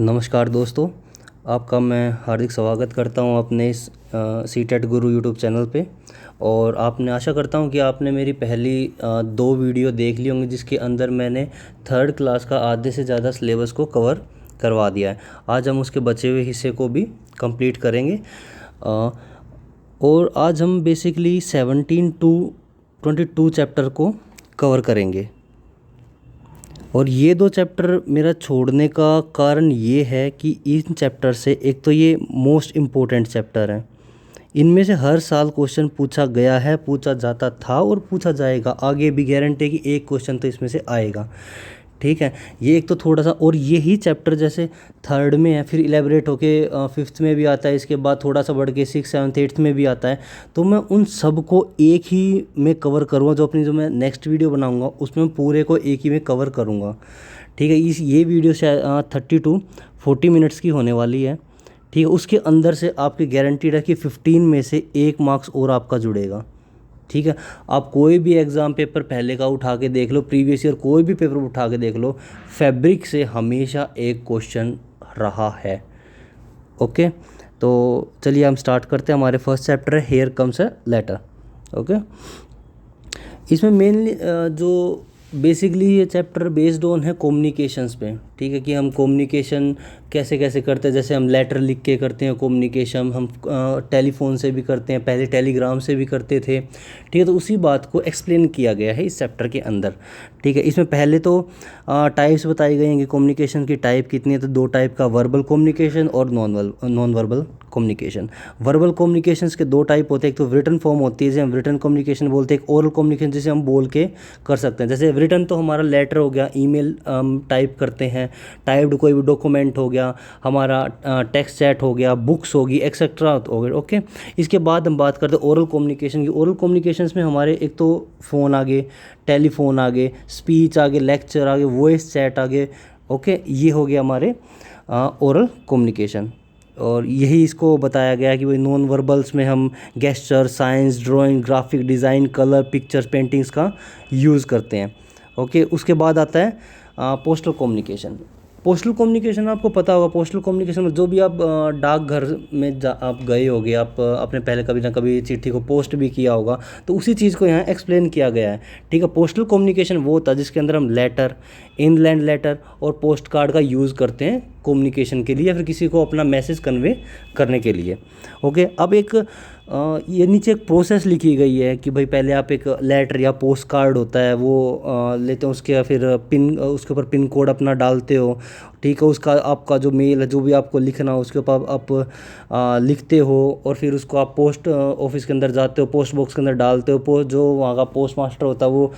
नमस्कार दोस्तों, आपका मैं हार्दिक स्वागत करता हूं अपने इस सीटेट गुरु यूट्यूब चैनल पे। और आपने आशा करता हूं कि आपने मेरी पहली दो वीडियो देख ली होंगी, जिसके अंदर मैंने थर्ड क्लास का आधे से ज़्यादा सिलेबस को कवर करवा दिया है। आज हम उसके बचे हुए हिस्से को भी कंप्लीट करेंगे। अ, और आज हम बेसिकली 17 टू 22 चैप्टर को कवर करेंगे। और ये दो चैप्टर मेरा छोड़ने का कारण ये है कि इन चैप्टर से एक तो ये मोस्ट इम्पोर्टेंट चैप्टर है। इनमें से हर साल क्वेश्चन पूछा गया है, पूछा जाता था और पूछा जाएगा। आगे भी गारंटी है कि एक क्वेश्चन तो इसमें से आएगा। ठीक है, ये एक तो थोड़ा सा, और यही चैप्टर जैसे थर्ड में है, फिर इलेबरेट होके फिफ्थ में भी आता है, इसके बाद थोड़ा सा बढ़ के सिक्स सेवन्थ एट्थ में भी आता है। तो मैं उन सब को एक ही में कवर करूँगा। जो मैं नेक्स्ट वीडियो बनाऊँगा उसमें मैं पूरे को एक ही में कवर करूँगा। ठीक है, ये वीडियो शायद 30 to 40 मिनट्स की होने वाली है। ठीक है, उसके अंदर से आपकी गारंटीड है कि 15 में से 1 मार्क्स और आपका जुड़ेगा। ठीक है, आप कोई भी एग्ज़ाम पेपर पहले का उठा के देख लो, प्रीवियस ईयर कोई भी पेपर उठा के देख लो, फैब्रिक से हमेशा एक क्वेश्चन रहा है। ओके, तो चलिए हम स्टार्ट करते हैं। हमारे फर्स्ट चैप्टर है here comes a letter. Okay, इसमें मेनली जो बेसिकली ये चैप्टर बेस्ड ऑन है कम्युनिकेशंस पे। ठीक है, कि हम कम्युनिकेशन कैसे कैसे करते हैं। जैसे हम लेटर लिख के करते हैं कम्युनिकेशन, हम टेलीफोन से भी करते हैं, पहले टेलीग्राम से भी करते थे। ठीक है, तो उसी बात को एक्सप्लेन किया गया है इस चैप्टर के अंदर। ठीक है, इसमें पहले तो टाइप्स बताई गई हैं कि कम्युनिकेशन की टाइप कितनी है। तो दो टाइप का, वर्बल कम्युनिकेशन और non verbal communication. Verbal communications के दो टाइप होते हैं। एक तो रिटन फॉर्म होती है जिसे हम रिटन कम्युनिकेशन बोलते हैं। एक ओरल कम्युनिकेशन जिसे हम बोल के कर सकते हैं। जैसे रिटन तो हमारा लेटर हो गया, ईमेल टाइप करते हैं, टाइप्ड कोई भी डॉक्यूमेंट हो गया, हमारा टेक्स्ट चैट हो गया, बुक्स होगी, एक्सेट्रा हो गए। ओके, इसके बाद हम बात करते हैं ओरल कम्युनिकेशन की। ओरल कम्युनिकेशंस में हमारे एक तो फ़ोन आगे, टेलीफोन आगे, स्पीच आगे, लेक्चर आगे, वॉइस चैट आगे। ओके, ये हो गया हमारे ओरल कम्युनिकेशन। और यही इसको बताया गया है कि भाई नॉन वर्बल्स में हम gesture, science, drawing, graphic design, colour, pictures, paintings का यूज़ करते हैं। ओके, उसके बाद आता है पोस्टल कम्युनिकेशन। पोस्टल कम्युनिकेशन आपको पता होगा। पोस्टल कम्युनिकेशन में जो भी आप डाकघर में आप गए होगे, आप आपने पहले कभी ना कभी चिट्ठी को पोस्ट भी किया होगा, तो उसी चीज़ को यहाँ एक्सप्लेन किया गया है। ठीक है, पोस्टल कम्युनिकेशन वो होता है जिसके अंदर हम लेटर, इनलैंड लेटर और पोस्ट कार्ड का यूज़ करते हैं कम्युनिकेशन के लिए, या फिर किसी को अपना मैसेज कन्वे करने के लिए। ओके, अब एक ये नीचे एक प्रोसेस लिखी गई है कि भाई पहले आप एक लेटर या पोस्ट कार्ड होता है वो लेते हो, उसके फिर उसके ऊपर पिन कोड अपना डालते हो। ठीक है, उसका आपका जो मेल है, जो भी आपको लिखना हो उसके ऊपर आप लिखते हो, और फिर उसको आप पोस्ट ऑफिस के अंदर जाते हो, पोस्ट बॉक्स के अंदर डालते हो। पोस्ट जो वहाँ का पोस्ट मास्टर होता है वो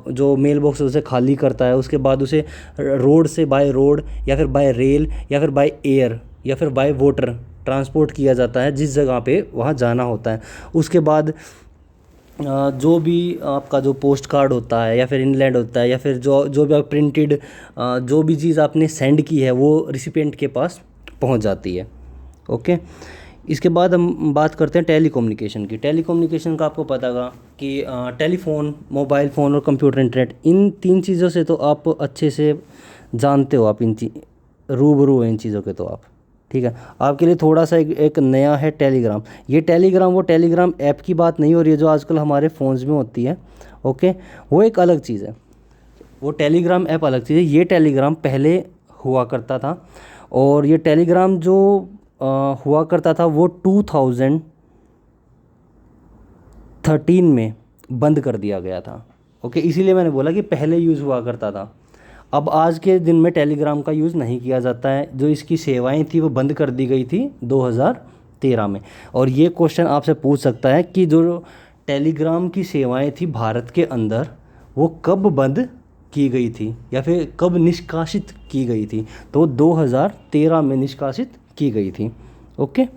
जो मेल बॉक्स है उसे खाली करता है। उसके बाद उसे रोड से, बाय रोड या फिर बाय रेल या फिर बाय एयर या फिर बाय वाटर ट्रांसपोर्ट किया जाता है जिस जगह पे वहाँ जाना होता है। उसके बाद जो भी आपका जो पोस्ट कार्ड होता है या फिर इनलैंड होता है या फिर जो जो भी आप प्रिंटेड जो भी चीज़ आपने सेंड की है वो रिसिपिएंट के पास पहुंच जाती है। ओके, इसके बाद हम बात करते हैं टेली कम्युनिकेशन की। टेली कम्युनिकेशन का आपको पता होगा कि टेलीफोन, मोबाइल फ़ोन और कंप्यूटर इंटरनेट, इन तीन चीज़ों से तो आप अच्छे से जानते हो। आप रूबरू हो इन चीज़ों के तो आप। ठीक है, आपके लिए थोड़ा सा एक नया है टेलीग्राम। ये टेलीग्राम वो टेलीग्राम ऐप की बात नहीं हो रही है जो आजकल हमारे फ़ोन्स में होती है। ओके, वो एक अलग चीज़ है, वो टेलीग्राम ऐप अलग चीज़ है। ये टेलीग्राम पहले हुआ करता था, और ये टेलीग्राम जो हुआ करता था वो 2013 में बंद कर दिया गया था। ओके, इसीलिए मैंने बोला कि पहले यूज़ हुआ करता था। अब आज के दिन में टेलीग्राम का यूज़ नहीं किया जाता है। जो इसकी सेवाएं थी वो बंद कर दी गई थी 2013 में। और ये क्वेश्चन आपसे पूछ सकता है कि जो टेलीग्राम की सेवाएं थी भारत के अंदर वो कब बंद की गई थी या फिर कब निष्कासित की गई थी। तो 2013 में निष्कासित की गई थी। ओके,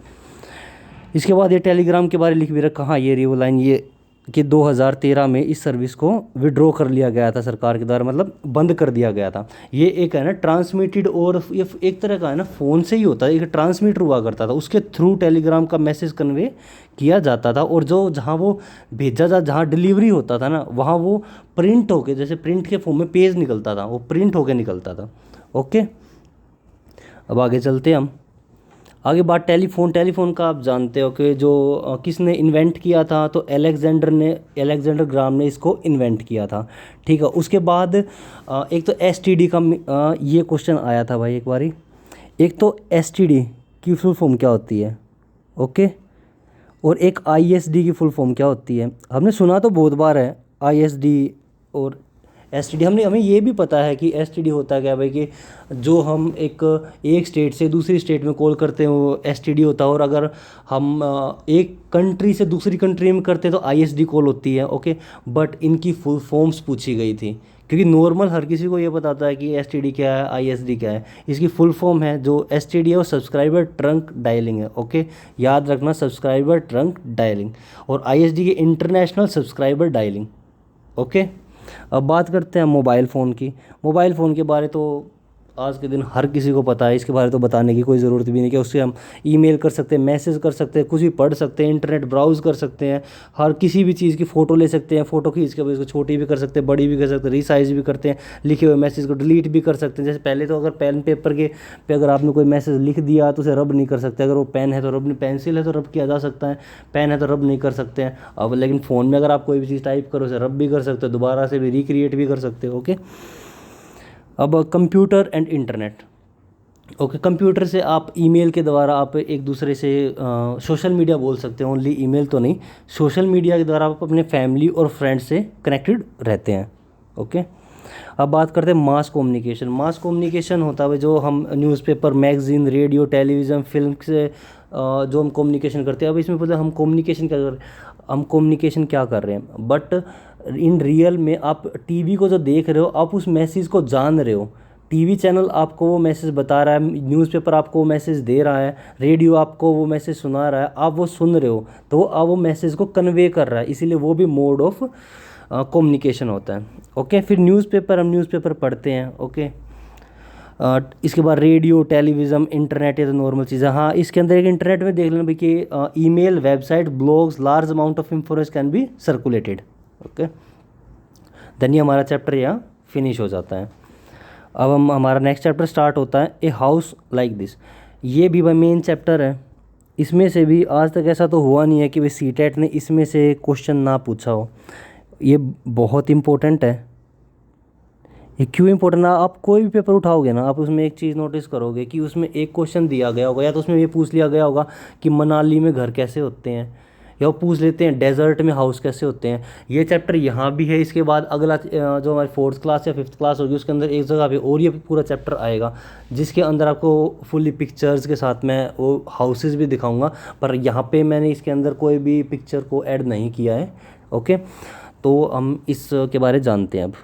इसके बाद ये टेलीग्राम के बारे में लिख भी रखा, हाँ ये रिवो लाइन, ये कि 2013 में इस सर्विस को विड्रॉ कर लिया गया था सरकार के द्वारा, मतलब बंद कर दिया गया था। ये एक है ना ट्रांसमिटेड, और ये एक तरह का है ना फ़ोन से ही होता है, एक ट्रांसमीटर हुआ करता था, उसके थ्रू टेलीग्राम का मैसेज कन्वे किया जाता था। और जो जहाँ वो भेजा जा, जहाँ डिलीवरी होता था ना, वहाँ वो प्रिंट होके, जैसे प्रिंट के फॉर्म में पेज निकलता था, वो प्रिंट होके निकलता था। ओके, अब आगे चलते हैं हम। आगे बात टेलीफोन का आप जानते हो कि जो किसने इन्वेंट किया था, तो अलेक्जेंडर ग्राम ने इसको इन्वेंट किया था। ठीक है, उसके बाद एक तो एसटीडी का ये क्वेश्चन आया था भाई एक बारी। एक तो एसटीडी की फुल फॉर्म क्या होती है, ओके, और एक आईएसडी की फुल फॉर्म क्या होती है। हमने सुना तो बहुत बार है आईएसडी और एसटीडी। हमें ये भी पता है कि एसटीडी होता है क्या भाई, कि जो हम एक स्टेट से दूसरी स्टेट में कॉल करते हैं वो एसटीडी होता है, और अगर हम एक कंट्री से दूसरी कंट्री में करते हैं तो आईएसडी कॉल होती है, ओके। बट इनकी फुल फॉर्म्स पूछी गई थी, क्योंकि नॉर्मल हर किसी को ये बताता है कि एसटीडी क्या है, आईएसडी क्या है। इसकी फुल फॉर्म है, जो एसटीडी है वो सब्सक्राइबर ट्रंक डायलिंग है, ओके, याद रखना, सब्सक्राइबर ट्रंक डायलिंग। और आईएसडी की इंटरनेशनल सब्सक्राइबर डायलिंग, ओके। अब बात करते हैं मोबाइल फ़ोन की। मोबाइल फ़ोन के बारे तो आज के दिन हर किसी को पता है, इसके बारे तो बताने की कोई ज़रूरत भी नहीं, कि उससे हम ईमेल कर सकते हैं, मैसेज कर सकते हैं, कुछ भी पढ़ सकते हैं, इंटरनेट ब्राउज़ कर सकते हैं, हर किसी भी चीज़ की फ़ोटो ले सकते हैं, फ़ोटो खींच के उसको छोटी भी कर सकते हैं, बड़ी भी कर सकते हैं, रीसाइज भी करते हैं, लिखे हुए मैसेज को डिलीट भी कर सकते हैं। जैसे पहले तो अगर पेन पेपर के पे अगर आपने कोई मैसेज लिख दिया तो उसे रब नहीं कर सकते, अगर वो पेन है तो रब नहीं, पेंसिल है तो रब किया जा सकता है, पेन है तो रब नहीं कर सकते हैं। अब लेकिन फ़ोन में अगर आप कोई भी चीज़ टाइप करो उसे रब भी कर सकते हो, दोबारा से भी रिक्रिएट भी कर सकते हो, ओके। अब computer and internet, okay. Computer से आप ईमेल के द्वारा आप एक दूसरे से सोशल मीडिया बोल सकते हैं, ओनली ईमेल तो नहीं, सोशल मीडिया के द्वारा आप अपने फैमिली और फ्रेंड्स से कनेक्टेड रहते हैं, ओके। अब बात करते हैं मास कम्युनिकेशन। मास कम्युनिकेशन होता है जो हम newspaper, magazine, radio, television, film से जो हम कम्युनिकेशन करते हैं। अब इसमें पता हम कम्युनिकेशन क्या कर रहे हैं, बट इन रियल में आप टीवी को जो देख रहे हो, आप उस मैसेज को जान रहे हो। टीवी चैनल आपको वो मैसेज बता रहा है, न्यूज़पेपर आपको वो मैसेज दे रहा है, रेडियो आपको वो मैसेज सुना रहा है, आप वो सुन रहे हो, तो आप वो मैसेज को कन्वे कर रहा है, इसीलिए वो भी मोड ऑफ कम्युनिकेशन होता है, ओके। फिर हम न्यूज़पेपर पढ़ते हैं, ओके। इसके बाद रेडियो, टेलीविज़न, इंटरनेट, ये तो नॉर्मल चीज़ है। हाँ, इसके अंदर एक इंटरनेट में देख लेना भाई कि email, website, blogs, large amount of information can be circulated, okay. Then ये हमारा चैप्टर यहाँ फिनिश हो जाता है। अब हमारा नेक्स्ट चैप्टर स्टार्ट होता है, ए हाउस लाइक दिस। ये भी भाई मेन चैप्टर है। इसमें से भी आज तक ऐसा तो हुआ नहीं है कि भाई सीटेट ने इसमें से क्वेश्चन ना पूछा हो। ये बहुत इम्पोर्टेंट है। ये क्यों इम्पोर्टेंट ना, आप कोई भी पेपर उठाओगे ना, आप उसमें एक चीज़ नोटिस करोगे कि उसमें एक क्वेश्चन दिया गया होगा, या तो उसमें ये पूछ लिया गया होगा कि मनाली में घर कैसे होते हैं, या वो पूछ लेते हैं डेजर्ट में हाउस कैसे होते हैं। ये चैप्टर यहाँ भी है। इसके बाद अगला जो हमारी 4th क्लास या 5th क्लास होगी उसके अंदर एक जगह पे और ये पूरा चैप्टर आएगा, जिसके अंदर आपको फुल्ली पिक्चर्स के साथ मैं वो हाउसेस भी दिखाऊंगा। पर यहाँ पे मैंने इसके अंदर कोई भी पिक्चर को ऐड नहीं किया है, ओके। तो हम इसके बारे जानते हैं अब।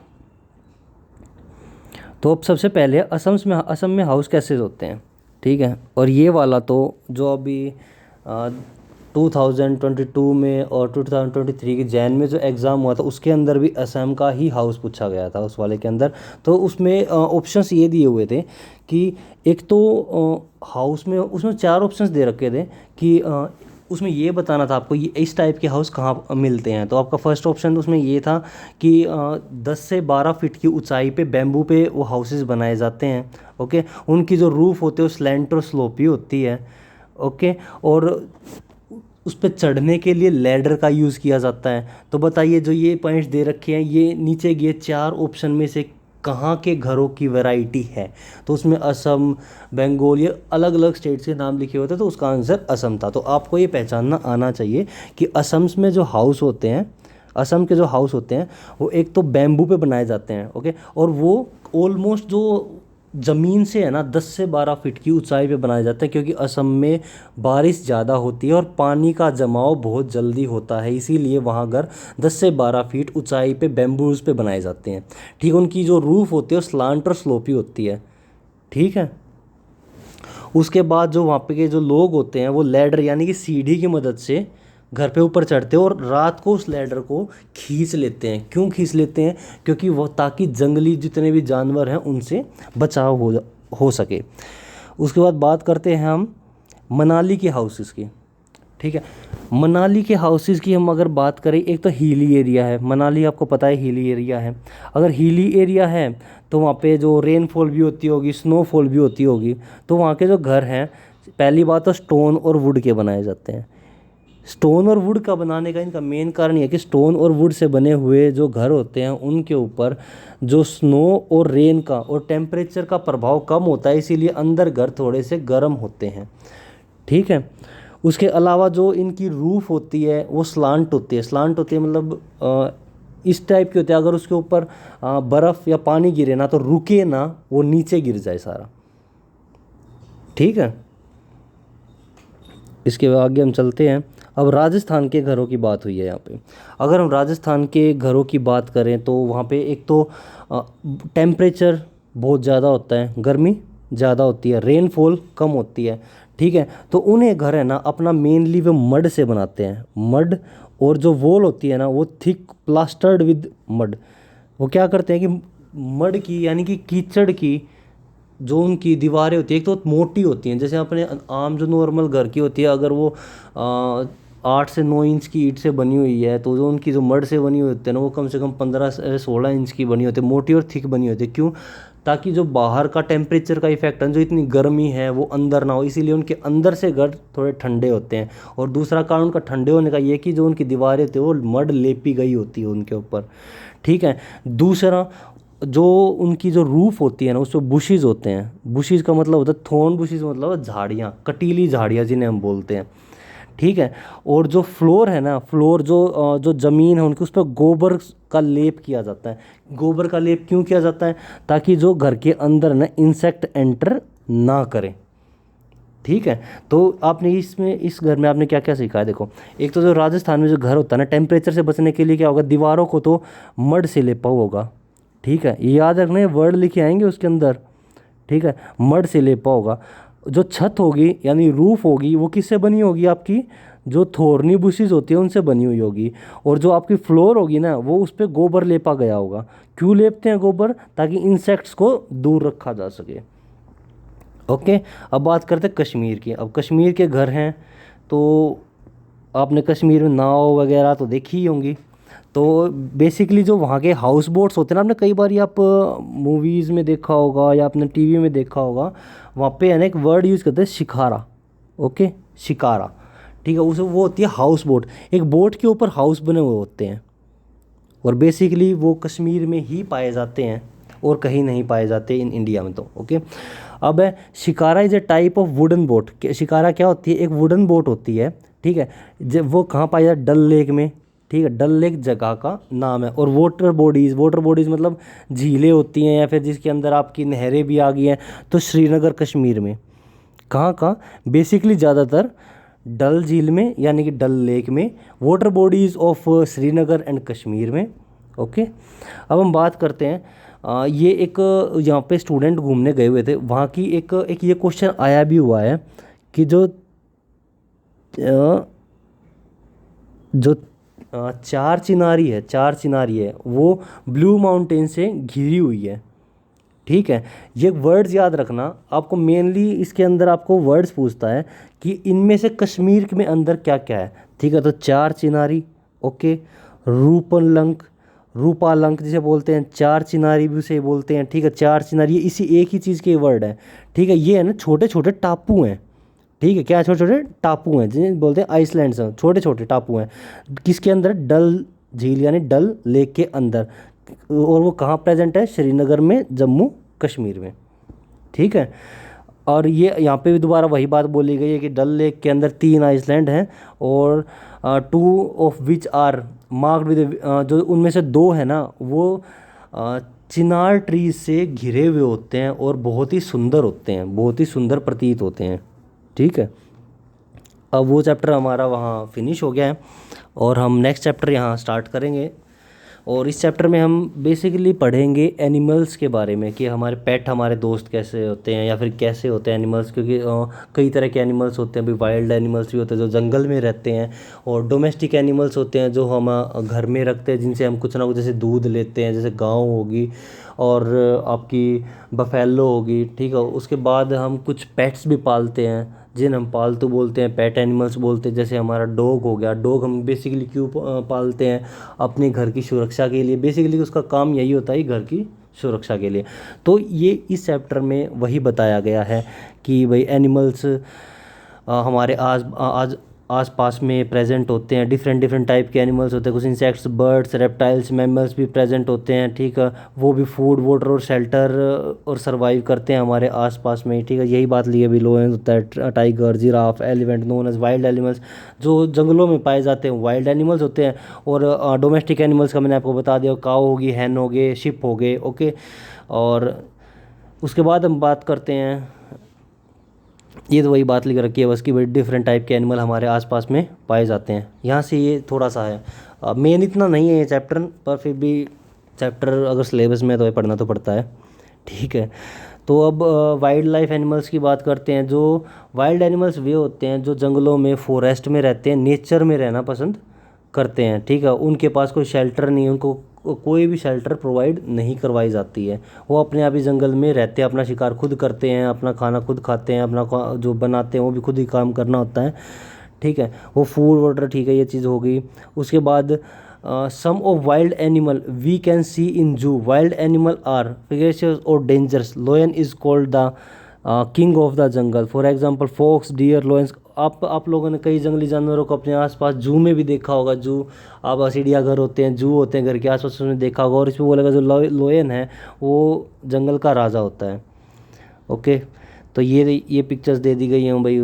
तो अब सबसे पहले असम में हाउस कैसे होते हैं, ठीक है। और ये वाला तो जो अभी 2022 में और 2023 के जैन में जो एग्ज़ाम हुआ था उसके अंदर भी असम का ही हाउस पूछा गया था उस वाले के अंदर। तो उसमें ऑप्शंस ये दिए हुए थे कि एक तो हाउस में उसमें 4 ऑप्शंस दे रखे थे कि उसमें ये बताना था आपको ये इस टाइप के हाउस कहाँ मिलते हैं। तो आपका फर्स्ट ऑप्शन उसमें ये था कि 10 से 12 फीट की ऊंचाई पे बैम्बू पे वो हाउसेस बनाए जाते हैं, ओके। उनकी जो रूफ़ होती है वो स्लैंट और स्लोपी होती है, ओके। और उस पर चढ़ने के लिए लैडर का यूज़ किया जाता है। तो बताइए जो ये पॉइंट्स दे रखे हैं, ये नीचे ये 4 ऑप्शन में से कहाँ के घरों की वैरायटी है। तो उसमें असम, बंगाल, ये अलग अलग स्टेट्स के नाम लिखे होते हैं, तो उसका आंसर असम था। तो आपको ये पहचानना आना चाहिए कि असम में जो हाउस होते हैं, असम के जो हाउस होते हैं वो एक तो बैम्बू पे बनाए जाते हैं, ओके। और वो ऑलमोस्ट जो ज़मीन से है ना 10 से 12 फीट की ऊंचाई पे बनाए जाते हैं, क्योंकि असम में बारिश ज़्यादा होती है और पानी का जमाव बहुत जल्दी होता है, इसीलिए वहाँ घर 10 से 12 फीट ऊंचाई पे बैम्बूज पे बनाए जाते हैं, ठीक। उनकी जो रूफ़ होती है वो स्लांट और स्लोपी होती है, ठीक है। उसके बाद जो वहाँ पे के जो लोग होते हैं वो लैडर यानी कि सीढ़ी की मदद से घर पे ऊपर चढ़ते हैं और रात को उस लैडर को खींच लेते हैं। क्यों खींच लेते हैं? क्योंकि वो ताकि जंगली जितने भी जानवर हैं उनसे बचाव हो सके। उसके बाद बात करते हैं हम मनाली के हाउसेस की, ठीक है। मनाली के हाउसेस की हम अगर बात करें, एक तो हिली एरिया है, मनाली आपको पता है हिली एरिया है। अगर हिली एरिया है तो वहाँ पे जो रेनफॉल भी होती होगी, स्नोफॉल भी होती होगी, तो वहाँ के जो घर हैं, पहली बात तो स्टोन और वुड के बनाए जाते हैं। स्टोन और वुड का बनाने का इनका मेन कारण ये है कि स्टोन और वुड से बने हुए जो घर होते हैं उनके ऊपर जो स्नो और रेन का और टेम्परेचर का प्रभाव कम होता है, इसीलिए अंदर घर थोड़े से गर्म होते हैं। ठीक है। उसके अलावा जो इनकी रूफ होती है वो स्लांट होती है। स्लांट होती है मतलब इस टाइप की होती है, अगर उसके ऊपर बर्फ़ या पानी गिरे ना तो रुके ना, वो नीचे गिर जाए सारा। ठीक है। इसके आगे हम चलते हैं। अब राजस्थान के घरों की बात हुई है यहाँ पे। अगर हम राजस्थान के घरों की बात करें तो वहाँ पे एक तो टेम्परेचर बहुत ज़्यादा होता है, गर्मी ज़्यादा होती है, रेनफॉल कम होती है। ठीक है। तो उन्हें घर है ना अपना मेनली वो मड से बनाते हैं। मड, और जो वॉल होती है ना वो थिक प्लास्टर्ड विद मड। वो क्या करते हैं कि मड की यानी कि कीचड़ की जो उनकी दीवारें होती है, एक तो मोटी होती हैं, जैसे अपने आम जो नॉर्मल घर की होती है, अगर वो 8 से 9 इंच की ईंट से बनी हुई है, तो जो उनकी जो मड से बनी हुई होती है ना वो कम से कम 15 से 16 इंच की बनी होती है, मोटी और थिक बनी होती है। क्यों? ताकि जो बाहर का टेम्परेचर का इफेक्ट है, जो इतनी गर्मी है वो अंदर ना हो, इसीलिए उनके अंदर से घर थोड़े ठंडे होते हैं। और दूसरा कारण उनका ठंडे होने का ये कि जो उनकी दीवारें होती है वो मड लेपी गई होती है उनके ऊपर। ठीक है। दूसरा, जो उनकी जो रूफ होती है ना उसमें बुशेस होते हैं। बुशेस का मतलब होता है थॉर्न बुशेस, मतलब झाड़ियाँ, कटीली झाड़ियाँ जिन्हें हम बोलते हैं। ठीक है। और जो फ्लोर है ना, फ्लोर जो ज़मीन है उनकी, उस पर गोबर का लेप किया जाता है। गोबर का लेप क्यों किया जाता है? ताकि जो घर के अंदर ना इंसेक्ट एंटर ना करें। ठीक है। तो आपने इसमें, इस घर में आपने क्या क्या सीखा है? देखो, एक तो जो राजस्थान में जो घर होता है ना, टेम्परेचर से बचने के लिए क्या होगा, दीवारों को तो मड से लेपा हुआ होगा। ठीक है, ये याद रखना, वर्ड लिखे आएंगे उसके अंदर। ठीक है, मड से लेपा होगा। जो छत होगी यानी रूफ होगी वो किससे बनी होगी? आपकी जो थोरनी बुशेस होती है उनसे बनी हुई होगी। और जो आपकी फ्लोर होगी ना वो उस पर गोबर लेपा गया होगा। क्यों लेपते हैं गोबर? ताकि इंसेक्ट्स को दूर रखा जा सके। ओके। अब बात करते हैं कश्मीर की। अब कश्मीर के घर हैं तो आपने कश्मीर में नाव वगैरह तो देखी ही होंगी। तो बेसिकली जो वहाँ के हाउस बोट्स होते हैं ना, आपने कई बार ये आप मूवीज़ में देखा होगा या आपने टीवी में देखा होगा, वहाँ पे है ना एक वर्ड यूज़ करते हैं शिकारा। ओके, शिकारा। ठीक है, उसे वो होती है हाउस बोट। एक बोट के ऊपर हाउस बने हुए होते हैं, और बेसिकली वो कश्मीर में ही पाए जाते हैं और कहीं नहीं पाए जाते इन इंडिया में तो। ओके। अब है shikara is a type of wooden boat. Shikara क्या होती है? एक वुडन बोट होती है। ठीक है। जब वो कहाँ पाई जाती है? डल लेक में। ठीक है, डल लेक जगह का नाम है। और वाटर बॉडीज़ मतलब झीलें होती हैं या फिर जिसके अंदर आपकी नहरें भी आ गई हैं, तो श्रीनगर कश्मीर में। कहाँ कहाँ? बेसिकली ज़्यादातर डल झील में यानी कि डल लेक में, water bodies of Srinagar and Kashmir में। ओके। अब हम बात करते हैं, ये एक यहाँ पे स्टूडेंट घूमने गए हुए थे, वहाँ की एक ये क्वेश्चन आया भी हुआ है कि जो चार चिनारी है वो ब्लू माउंटेन से घिरी हुई है। ठीक है। ये वर्ड्स याद रखना आपको, मेनली इसके अंदर आपको वर्ड्स पूछता है कि इनमें से कश्मीर में अंदर क्या क्या है। ठीक है, तो चार चिनारी। ओके। रूपनलंक, रूपालंक जिसे बोलते हैं, चार चिनारी भी उसे बोलते हैं। ठीक है, चार चिनारी ये इसी एक ही चीज़ के वर्ड है। ठीक है, ये है ना छोटे छोटे टापू हैं। ठीक है, क्या छोटे छोटे टापू हैं जिन्हें बोलते हैं आइसलैंड्स हैं, छोटे छोटे टापू हैं। किसके अंदर? डल झील यानी डल लेक के अंदर। और वो कहाँ प्रेजेंट है? श्रीनगर में, जम्मू कश्मीर में। ठीक है। और ये यहाँ पे भी दोबारा वही बात बोली गई है कि डल लेक के अंदर 3 आइसलैंड हैं, और 2 of which are marked with, जो उनमें से 2 है ना वो चिनार ट्रीज से घिरे हुए होते हैं और बहुत ही सुंदर होते हैं, बहुत ही सुंदर प्रतीत होते हैं। ठीक है। अब वो चैप्टर हमारा वहाँ फिनिश हो गया है और हम नेक्स्ट चैप्टर यहाँ स्टार्ट करेंगे। और इस चैप्टर में हम बेसिकली पढ़ेंगे एनिमल्स के बारे में कि हमारे पेट, हमारे दोस्त कैसे होते हैं या फिर कैसे होते हैं एनिमल्स। क्योंकि कई तरह के एनिमल्स होते हैं, अभी वाइल्ड एनिमल्स भी होते हैं जो जंगल में रहते हैं, और डोमेस्टिक एनिमल्स होते हैं जो हम घर में रखते हैं, जिनसे हम कुछ ना कुछ जैसे दूध लेते हैं, जैसे गाय होगी और आपकी बफेलो होगी। ठीक है। उसके बाद हम कुछ पेट्स भी पालते हैं जिन्हें हम पालतू बोलते हैं, पेट एनिमल्स बोलते हैं। जैसे हमारा डॉग हो गया, डॉग हम बेसिकली क्यों पालते हैं? अपने घर की सुरक्षा के लिए। बेसिकली उसका काम यही होता है, घर की सुरक्षा के लिए। तो ये इस चैप्टर में वही बताया गया है कि भाई एनिमल्स हमारे आज आस पास में प्रेजेंट होते हैं। डिफरेंट डिफरेंट टाइप के एनिमल्स होते हैं, कुछ इंसेक्ट्स, बर्ड्स, रेप्टाइल्स, मैमल्स भी प्रेजेंट होते हैं, ठीक है। वो भी फूड, वाटर और शेल्टर और सर्वाइव करते हैं हमारे आसपास में, ठीक है। यही बात ली अभी, लोयन होता है, tiger, giraffe, elephant, known as wild animals, जो जंगलों में पाए जाते हैं वाइल्ड एनिमल्स होते हैं। और डोमेस्टिक एनिमल्स का मैंने आपको बता दिया, काऊ होगी, हैन हो गए, शिप हो गए, ओके। और उसके बाद हम बात करते हैं, ये तो वही बात लिख रखी है बस कि भाई डिफरेंट टाइप के एनिमल हमारे आसपास में पाए जाते हैं। यहाँ से ये थोड़ा सा है, मेन इतना नहीं है ये चैप्टर, पर फिर भी चैप्टर अगर सिलेबस में तो ये पढ़ना तो पड़ता है, ठीक है। तो अब वाइल्ड लाइफ एनिमल्स की बात करते हैं। जो वाइल्ड एनिमल्स वे होते हैं जो जंगलों में, फॉरेस्ट में रहते हैं, नेचर में रहना पसंद करते हैं, ठीक है। उनके पास कोई शेल्टर नहीं है, उनको कोई भी शेल्टर प्रोवाइड नहीं करवाई जाती है। वो अपने आप ही जंगल में रहते हैं, अपना शिकार खुद करते हैं, अपना खाना खुद खाते हैं, अपना जो बनाते हैं वो भी खुद ही काम करना होता है, ठीक है। वो फूड वाटर, ठीक है, ये चीज़ हो गई। उसके बाद some of wild animal we can see in zoo, wild animal are ferocious और dangerous, lion is called the king of the jungle, for example fox, deer, lions. आप लोगों ने कई जंगली जानवरों को अपने आसपास जू में भी देखा होगा। जू, आप चिड़ियाघर होते हैं, जू होते हैं घर के आसपास, उसमें देखा होगा। और इसमें बोलेगा जो लोयन है वो जंगल का राजा होता है, ओके। तो ये पिक्चर्स दे दी गई हैं भाई,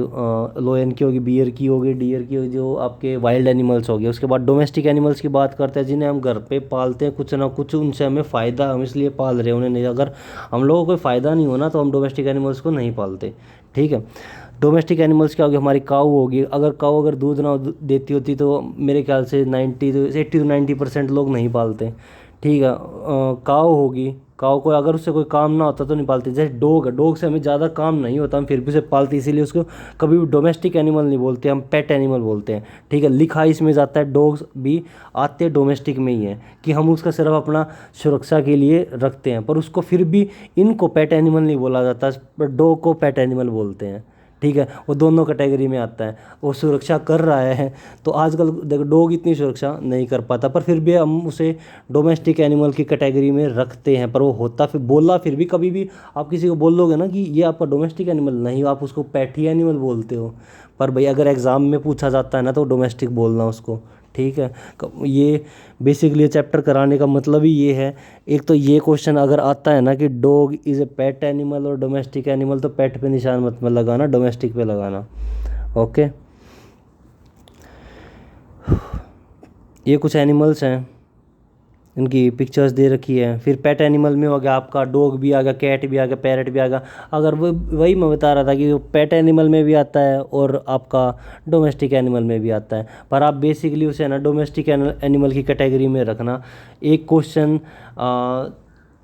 लोयन की होगी, बियर की होगी, डियर की होगी, जो आपके वाइल्ड एनिमल्स हो गए। उसके बाद डोमेस्टिक एनिमल्स की बात करते हैं, जिन्हें हम घर पे पालते हैं, कुछ ना कुछ उनसे हमें फ़ायदा, हम इसलिए पाल रहे हैं उन्हें। नहीं, अगर हम लोगों को कोई फ़ायदा नहीं होना तो हम डोमेस्टिक एनिमल्स को नहीं पालते, ठीक है। डोमेस्टिक एनिमल्स क्या होगी? हमारी काऊ होगी। अगर काऊ अगर दूध ना देती होती तो मेरे ख्याल से 80 to 90% लोग नहीं पालते, ठीक है। काऊ होगी, काऊ को अगर उससे कोई काम ना होता तो नहीं पालते। जैसे डॉग है, डॉग से हमें ज़्यादा काम नहीं होता, हम फिर भी उसे पालते, इसीलिए उसको कभी भी डोमेस्टिक एनिमल नहीं बोलते, हम पेट एनिमल बोलते हैं, ठीक है। लिखा इसमें जाता है, डॉग्स भी आते डोमेस्टिक में ही है, कि हम उसका सिर्फ अपना सुरक्षा के लिए रखते हैं, पर उसको फिर भी इनको पेट एनिमल नहीं बोला जाता, पर डॉग को पेट एनिमल बोलते हैं, ठीक है। वो दोनों कैटेगरी में आता है। वो सुरक्षा कर रहा है, तो आजकल देखो डॉग इतनी सुरक्षा नहीं कर पाता, पर फिर भी हम उसे डोमेस्टिक एनिमल की कैटेगरी में रखते हैं। पर वो होता फिर बोला, फिर भी कभी भी आप किसी को बोल दोगे ना कि ये आपका डोमेस्टिक एनिमल, नहीं, आप उसको पेट ही एनिमल बोलते हो। पर भाई अगर एग्ज़ाम में पूछा जाता है ना तो डोमेस्टिक बोलना उसको, ठीक है। ये बेसिकली चैप्टर कराने का मतलब ही ये है। एक तो ये क्वेश्चन अगर आता है ना कि dog is a pet animal और डोमेस्टिक एनिमल, तो पेट पे निशान मत लगाना, डोमेस्टिक पे लगाना, ओके। ये कुछ एनिमल्स हैं, इनकी पिक्चर्स दे रखी है। फिर पेट एनिमल में हो गया आपका डॉग भी आ गया, कैट भी आ गया, पैरट भी आ गया। अगर वो वही मैं बता रहा था कि वो पेट एनिमल में भी आता है और आपका डोमेस्टिक एनिमल में भी आता है, पर आप बेसिकली उसे ना डोमेस्टिक एनिमल की कैटेगरी में रखना। एक क्वेश्चन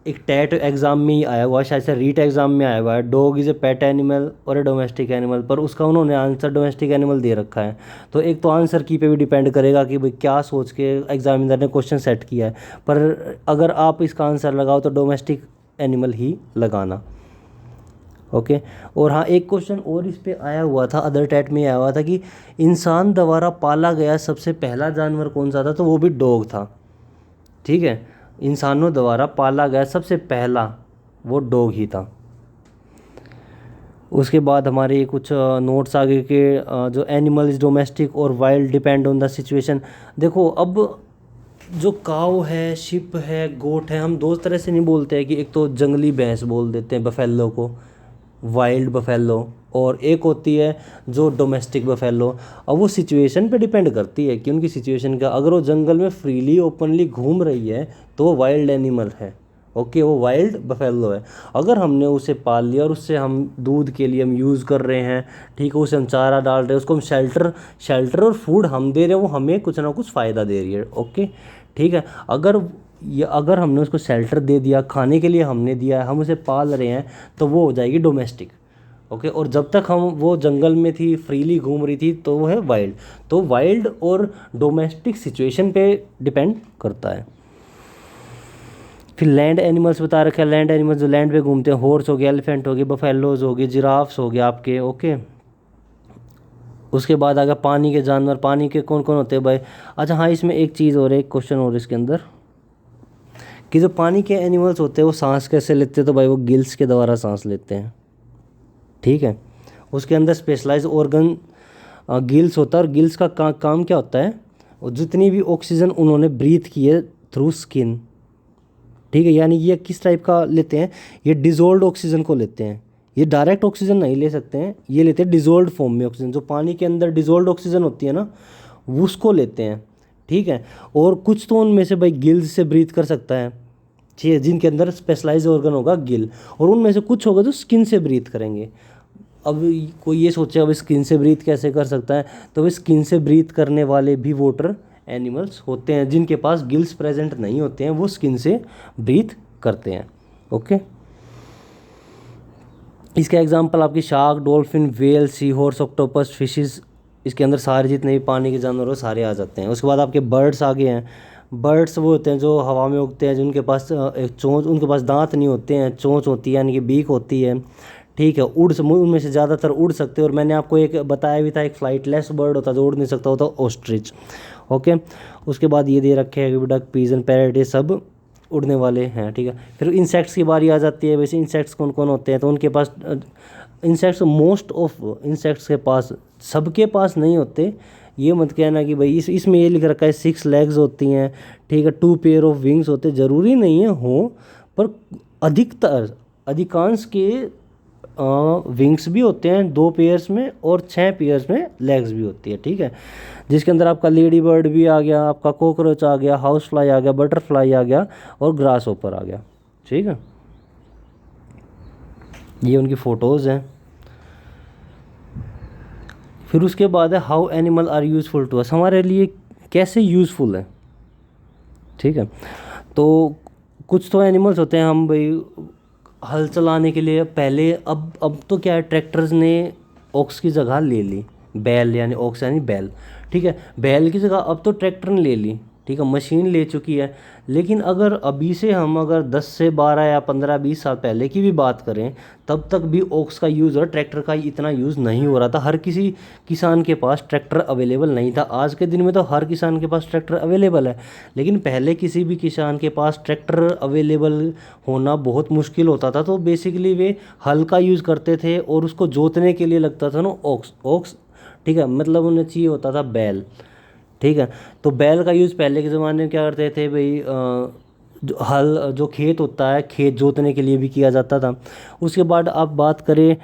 एक टेट एग्ज़ाम में ही आया हुआ है, शायद से रीट एग्ज़ाम में आया हुआ है, dog is a pet animal और ए डोमेस्टिक एनिमल, पर उसका उन्होंने आंसर डोमेस्टिक एनिमल दे रखा है। तो एक तो आंसर की पे भी डिपेंड करेगा कि भाई क्या सोच के एग्जामिनर ने क्वेश्चन सेट किया है, पर अगर आप इसका आंसर लगाओ तो डोमेस्टिक एनिमल ही लगाना, ओके। और हाँ, एक क्वेश्चन और इस पे आया हुआ था, अदर टेट में आया हुआ था कि इंसान द्वारा पाला गया सबसे पहला जानवर कौन सा था, तो वो भी डॉग था, ठीक है। इंसानों द्वारा पाला गया सबसे पहला वो डॉग ही था। उसके बाद हमारे कुछ नोट्स आगे के, जो एनिमल इज डोमेस्टिक और wild depend on the situation. देखो अब जो काऊ है, शिप है, गोट है, हम दो तरह से नहीं बोलते हैं कि एक तो जंगली भैंस बोल देते हैं बफेलो को, वाइल्ड बफेलो, और एक होती है जो डोमेस्टिक बफेलो। अब वो सिचुएशन पे डिपेंड करती है कि उनकी सिचुएशन का, अगर वो जंगल में फ्रीली ओपनली घूम रही है तो वो वाइल्ड एनिमल है, ओके, वो वाइल्ड बफेलो है। अगर हमने उसे पाल लिया और उससे हम दूध के लिए हम यूज़ कर रहे हैं, ठीक है, उसे हम चारा डाल रहे हैं, उसको हम शेल्टर और फूड हम दे रहे हैं, वो हमें कुछ ना कुछ फ़ायदा दे रही है, ओके, ठीक है। अगर हमने उसको शेल्टर दे दिया, खाने के लिए हमने दिया है, हम उसे पाल रहे हैं, तो वो हो जाएगी डोमेस्टिक, ओके। और जब तक हम वो जंगल में थी, फ्रीली घूम रही थी, तो वो है वाइल्ड। तो वाइल्ड और डोमेस्टिक सिचुएशन पे डिपेंड करता है। फिर लैंड एनिमल्स बता रखे हैं, लैंड एनिमल्स जो लैंड पे घूमते हैं, हॉर्स हो गया, एलिफेंट हो गए, बफेलोज हो गए, जिराफ्स हो गए आपके, ओके। उसके बाद आ गया पानी के जानवर। पानी के कौन कौन होते हैं भाई? अच्छा हाँ, इसमें एक चीज़ और है, एक क्वेश्चन और इसके अंदर, कि जो पानी के एनिमल्स होते हैं वो सांस कैसे लेते हैं? तो भाई वो गिल्स के द्वारा सांस लेते हैं, ठीक है। उसके अंदर स्पेशलाइज ऑर्गन गिल्स होता है, और गिल्स का काम क्या होता है? और जितनी भी ऑक्सीजन उन्होंने ब्रीथ की है थ्रू स्किन, ठीक है, यानी ये किस टाइप का लेते हैं? ये डिजोल्व ऑक्सीजन को लेते हैं। ये डायरेक्ट ऑक्सीजन नहीं ले सकते हैं, ये लेते हैं डिजोल्व फॉर्म में ऑक्सीजन। जो पानी के अंदर डिजोल्व ऑक्सीजन होती है ना, उसको लेते हैं, ठीक है। और कुछ तो उनमें से भाई गिल्स से ब्रीथ कर सकता है, ठीक है, जिनके अंदर स्पेशलाइज ऑर्गन होगा गिल, और उनमें से कुछ होगा जो स्किन से ब्रीथ करेंगे। अब कोई ये सोचेगा भाई स्किन से ब्रीथ कैसे कर सकता है? तो भाई स्किन से ब्रीथ करने वाले भी वाटर एनिमल्स होते हैं, जिनके पास गिल्स प्रेजेंट नहीं होते हैं, वो स्किन से ब्रीथ करते हैं, ओके। इसका एग्जांपल आपकी shark, dolphin, well, sea horse, octopus, fishes, इसके अंदर सारे जितने भी पानी के जानवर हो सारे आ जाते हैं। उसके बाद आपके बर्ड्स आगे हैं। बर्ड्स वो होते हैं जो हवा में उड़ते हैं, जिनके पास एक चोंच, उनके पास दांत नहीं होते हैं, चोंच होती है यानी कि बीक होती है, ठीक है। उनमें से ज़्यादातर उड़ सकते हैं। और मैंने आपको एक बताया भी था, एक फ्लाइटलेस बर्ड होता है जो उड़ नहीं सकता, होता ऑस्ट्रिच, ओके। उसके बाद ये दे रखे हैं डक, पीजन, पैरट, ये सब उड़ने वाले हैं, ठीक है। फिर इंसेक्ट्स की बारी आ जाती है। वैसे इंसेक्ट्स कौन कौन होते हैं? तो उनके पास इंसेक्ट्स, मोस्ट ऑफ इंसेक्ट्स के पास, सबके पास नहीं होते, ये मत कहना कि भाई इसमें ये लिख रखा है 6 लेग्स होती हैं, ठीक है, 2 पेयर ऑफ विंग्स होते, ज़रूरी नहीं है हो, पर अधिकतर अधिकांश के विंग्स भी होते हैं 2 पेयर्स में, और 6 पेयर्स में लेग्स भी होती है, ठीक है। जिसके अंदर आपका लेडी बर्ड भी आ गया, आपका कॉकरोच आ गया, हाउस फ्लाई आ गया, बटरफ्लाई आ गया, और ग्रास होपर आ गया, ठीक है। ये उनकी फ़ोटोज़ हैं। फिर उसके बाद है how animal are useful to us, हमारे लिए कैसे यूज़फुल है, ठीक है। तो कुछ तो एनिमल्स होते हैं, हम भाई हल चलाने के लिए पहले, अब तो क्या है, ट्रैक्टर्स ने ऑक्स की जगह ले ली, बैल यानी ऑक्स यानी बैल, ठीक है, बैल की जगह अब तो ट्रैक्टर ने ले ली, ठीक है, मशीन ले चुकी है। लेकिन अगर अभी से हम अगर 10 से 12 या 15-20 साल पहले की भी बात करें, तब तक भी ऑक्स का यूज़ और ट्रैक्टर का इतना यूज़ नहीं हो रहा था। हर किसी किसान के पास ट्रैक्टर अवेलेबल नहीं था। आज के दिन में तो हर किसान के पास ट्रैक्टर अवेलेबल है, लेकिन पहले किसी भी किसान के पास ट्रैक्टर अवेलेबल होना बहुत मुश्किल होता था। तो बेसिकली वे हल का यूज़ करते थे, और उसको जोतने के लिए लगता था ना ऑक्स, ठीक है, मतलब उन्हें चाहिए होता था बैल, ठीक है। तो बैल का यूज़ पहले के ज़माने में क्या करते थे भाई, जो खेत होता है, खेत जोतने के लिए भी किया जाता था। उसके बाद आप बात करें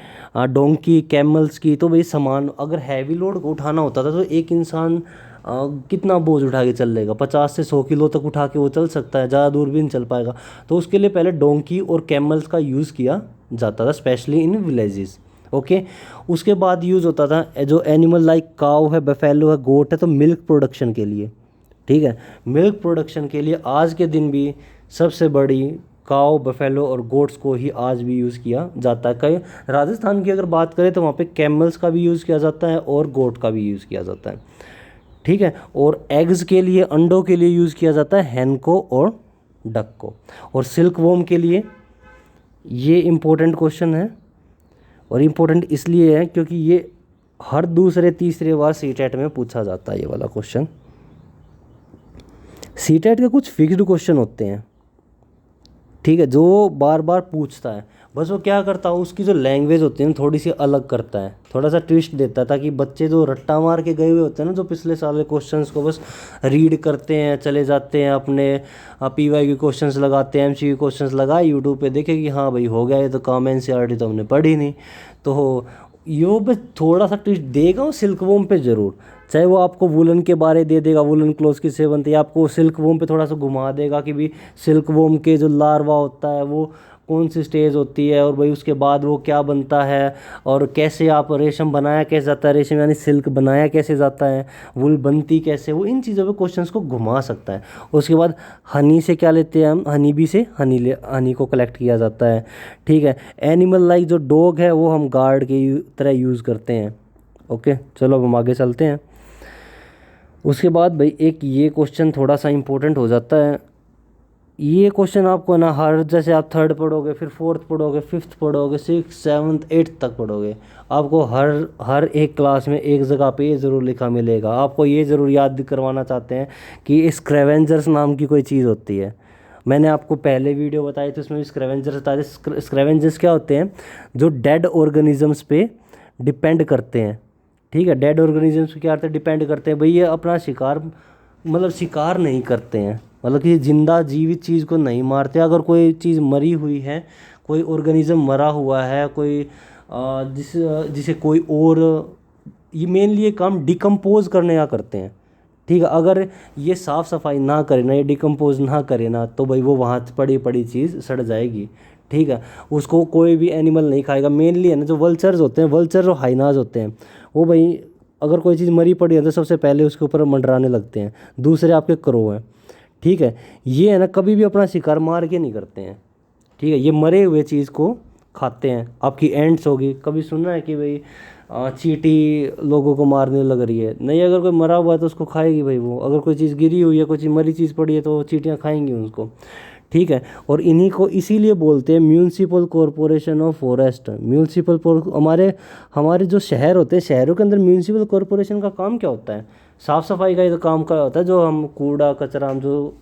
डोंकी, कैमल्स की, तो भाई सामान अगर हैवी लोड को उठाना होता था तो एक इंसान कितना बोझ उठा के चल लेगा? 50 से 100 किलो तक उठा के वो चल सकता है, ज़्यादा दूर भी नहीं चल पाएगा। तो उसके लिए पहले डोंकी और कैमल्स का यूज़ किया जाता था, स्पेशली इन विलेजेस, ओके। उसके बाद यूज़ होता था जो एनिमल लाइक काऊ है, बफेलो है, गोट है, तो मिल्क प्रोडक्शन के लिए, ठीक है। मिल्क प्रोडक्शन के लिए आज के दिन भी सबसे बड़ी काऊ, बफेलो और गोट्स को ही आज भी यूज़ किया जाता है। कई राजस्थान की अगर बात करें तो वहाँ पे कैमल्स का भी यूज़ किया जाता है और गोट का भी यूज़ किया जाता है, ठीक है। और एग्स के लिए, अंडों के लिए यूज़ किया जाता है हैन को और डक को। और सिल्क वॉर्म के लिए, ये इम्पोर्टेंट क्वेश्चन है, और इम्पोर्टेंट इसलिए है क्योंकि ये हर दूसरे तीसरे बार सीटेट में पूछा जाता है। ये वाला क्वेश्चन सीटेट के कुछ फिक्स्ड क्वेश्चन होते हैं, ठीक है, जो बार बार पूछता है। बस वो क्या करता है, उसकी जो लैंग्वेज होती है ना थोड़ी सी अलग करता है, थोड़ा सा ट्विस्ट देता है, ताकि बच्चे जो रट्टा मार के गए हुए होते हैं ना, जो पिछले साल के क्वेश्चंस को बस रीड करते हैं, चले जाते हैं अपने PY के क्वेश्चंस लगाते हैं, MCQ क्वेश्चंस लगाए यूट्यूब पे, देखे कि हाँ भाई हो गया ये तो काम, NCERT तो हमने पढ़ी नहीं। तो यो बस थोड़ा सा ट्विस्ट देगा वो सिल्क वोम पे ज़रूर, चाहे वो आपको वुलन के बारे दे देगा, वुलन क्लोथ किससे बनती है, आपको सिल्क वोम पे थोड़ा सा घुमा देगा कि भाई सिल्क वोम के जो लार्वा होता है वो कौन सी स्टेज होती है, और भाई उसके बाद वो क्या बनता है, और कैसे आप रेशम बनाया कैसे जाता है, रेशम यानी सिल्क बनाया कैसे जाता है, वुल बनती कैसे, वो इन चीज़ों पे क्वेश्चंस को घुमा सकता है। उसके बाद हनी से क्या लेते हैं हम, हनी बी से हनी को कलेक्ट किया जाता है, ठीक है। एनिमल लाइक जो डॉग है वो हम गार्ड की तरह यूज़ करते हैं, ओके। चलो अब हम आगे चलते हैं। उसके बाद भाई एक ये क्वेश्चन थोड़ा सा इम्पोर्टेंट हो जाता है, ये क्वेश्चन आपको ना हर, जैसे आप थर्ड पढ़ोगे, फिर फोर्थ पढ़ोगे, फिफ्थ पढ़ोगे, सिक्स सेवन्थ एट्थ तक पढ़ोगे, आपको हर हर एक क्लास में एक जगह पे ये ज़रूर लिखा मिलेगा। आपको ये ज़रूर याद करवाना चाहते हैं कि स्क्रेवेंजर्स नाम की कोई चीज़ होती है। मैंने आपको पहले वीडियो बताई थी, उसमें भी स्क्रेवेंजर्स बताए थे। स्क्रेवेंजर्स क्या होते हैं? जो डेड ऑर्गेनिजम्स पे डिपेंड करते हैं। ठीक है, डेड ऑर्गेनिजम्स पे क्या करते हैं? डिपेंड करते हैं भाई। ये अपना शिकार, मतलब शिकार नहीं करते हैं, मतलब कि जिंदा जीवित चीज़ को नहीं मारते। अगर कोई चीज़ मरी हुई है, कोई ऑर्गेनिज्म मरा हुआ है, कोई जिसे कोई और, ये मेनली ये काम डिकम्पोज करने का करते हैं। ठीक है, अगर ये साफ़ सफाई ना करे ना, ये डिकम्पोज ना करे ना, तो भाई वो वहाँ पड़ी पड़ी चीज़ सड़ जाएगी। ठीक है, उसको कोई भी एनिमल नहीं खाएगा। मेनली है ना, जो वल्चर्स होते हैं, वल्चर और हाइनाज होते हैं, वो भाई अगर कोई चीज़ मरी पड़ी है तो सबसे पहले उसके ऊपर मंडराने लगते हैं। दूसरे आपके क्रो हैं। ठीक है, ये है ना, कभी भी अपना शिकार मार के नहीं करते हैं। ठीक है, ये मरे हुए चीज़ को खाते हैं। आपकी एंट्स होगी, कभी सुना है कि भाई चींटी लोगों को मारने लग रही है? नहीं, अगर कोई मरा हुआ है तो उसको खाएगी भाई वो। अगर कोई चीज़ गिरी हुई है, कोई चीज़ मरी चीज़ पड़ी है, तो चींटियाँ खाएंगी उसको। ठीक है, और इन्हीं को इसीलिए बोलते हैं municipal corporation of forest. Municipal हमारे हमारे जो शहर होते हैं, शहरों के अंदर म्यूनसिपल कॉरपोरेशन का काम क्या होता है? साफ़ सफाई का ही तो काम का होता है। जो हम कूड़ा कचरा हम जो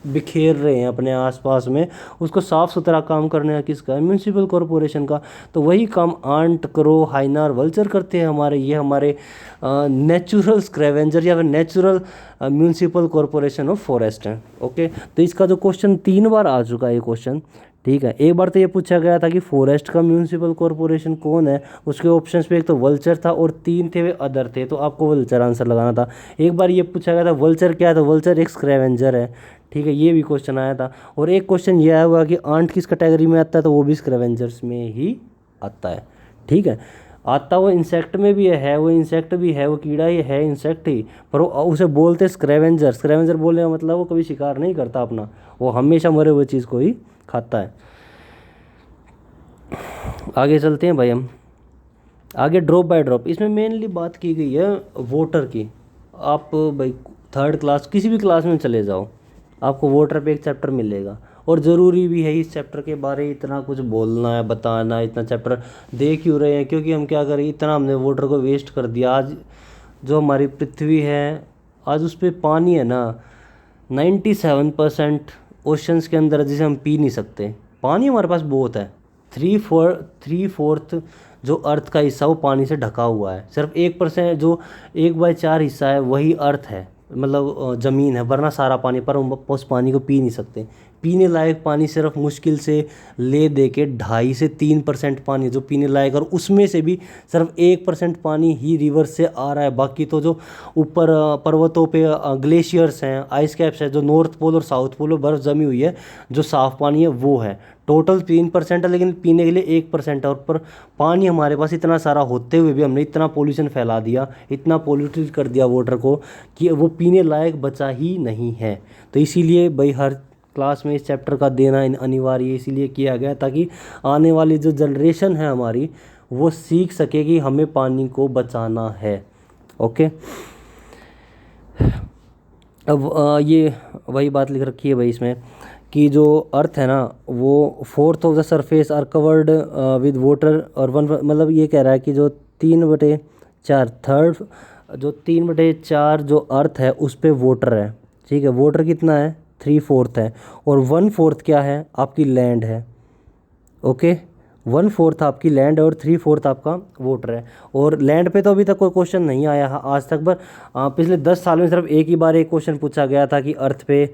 बिखेर रहे हैं अपने आसपास में, उसको साफ़ सुथरा काम करने का किसका है? म्यूनसिपल कॉरपोरेशन का। तो वही काम आंट, क्रो, हाइनार, वल्चर करते हैं हमारे। ये हमारे नेचुरल स्क्रेवेंजर या फिर natural municipal corporation of forest हैं। ओके, तो इसका जो क्वेश्चन 3 बार आ चुका है ये क्वेश्चन। ठीक है, एक बार तो ये पूछा गया था कि फॉरेस्ट का म्यूनसिपल कॉरपोरेशन कौन है। उसके ऑप्शंस पे एक तो वल्चर था और 3 थे वे अदर थे, तो आपको वल्चर आंसर लगाना था। एक बार ये पूछा गया था वल्चर क्या है, तो वल्चर एक स्क्रेवेंजर है। ठीक है, ये भी क्वेश्चन आया था। और एक क्वेश्चन ये आया हुआ कि आंट किस कैटेगरी में आता है, तो वो भी स्क्रेवेंजर्स में ही आता है। ठीक है, आता वो इंसेक्ट में भी है, वो इंसेक्ट भी है, वो कीड़ा ही है, इंसेक्ट ही, पर वो उसे बोलते स्क्रेवेंजर। स्क्रेवेंजर बोलने का मतलब वो कभी शिकार नहीं करता अपना, वो हमेशा मरे हुए चीज़ को ही खाता है। आगे चलते हैं भाई हम। आगे ड्रॉप बाय ड्रॉप, इसमें मेनली बात की गई है वाटर की। आप भाई थर्ड क्लास किसी भी क्लास में चले जाओ, आपको वाटर पे एक चैप्टर मिलेगा। और ज़रूरी भी है इस चैप्टर के बारे में इतना कुछ बोलना है, बताना है। इतना चैप्टर देख क्यों रहे हैं? क्योंकि हम क्या करें, इतना हमने वाटर को वेस्ट कर दिया। आज जो हमारी पृथ्वी है, आज उस पर पानी है ना 97% ओशंस के अंदर, जिसे हम पी नहीं सकते। पानी हमारे पास बहुत है। थ्री फोर्थ जो अर्थ का हिस्सा वो पानी से ढका हुआ है। सिर्फ 1% जो 1/4 हिस्सा है वही अर्थ है, मतलब ज़मीन है, वरना सारा पानी। पर हम उस पानी को पी नहीं सकते। पीने लायक पानी सिर्फ मुश्किल से ले दे के 2.5 से 3% पानी जो पीने लायक, और उसमें से भी सिर्फ 1% पानी ही रिवर से आ रहा है। बाकी तो जो ऊपर पर्वतों पे ग्लेशियर्स हैं, आइस कैप्स है, जो नॉर्थ पोल और साउथ पोल में बर्फ़ जमी हुई है, जो साफ़ पानी है वो है। टोटल 3% है, लेकिन पीने के लिए 1% है। और पर पानी हमारे पास इतना सारा होते हुए भी हमने इतना पोल्यूशन फैला दिया, इतना पोल्यूटेड कर दिया वाटर को, कि वो पीने लायक बचा ही नहीं है। तो इसीलिए भाई हर क्लास में इस चैप्टर का देना अनिवार्य इसीलिए किया गया, ताकि आने वाली जो जनरेशन है हमारी, वो सीख सके कि हमें पानी को बचाना है। ओके, अब ये वही बात लिख रखी है भाई इसमें कि जो अर्थ है ना, वो 4th of the surface are covered with water, और 1 मतलब ये कह रहा है कि जो 3/4 थर्ड, जो 3/4 जो अर्थ है उस पे वाटर है। ठीक है, वाटर कितना है? 3/4 है। और 1/4 क्या है? आपकी लैंड है। ओके, 1/4 आपकी लैंड है और 3/4 आपका वाटर है। और लैंड पे तो अभी तक कोई क्वेश्चन नहीं आया है आज तक, पर पिछले 10 साल में सिर्फ एक ही बार एक क्वेश्चन पूछा गया था कि अर्थ पे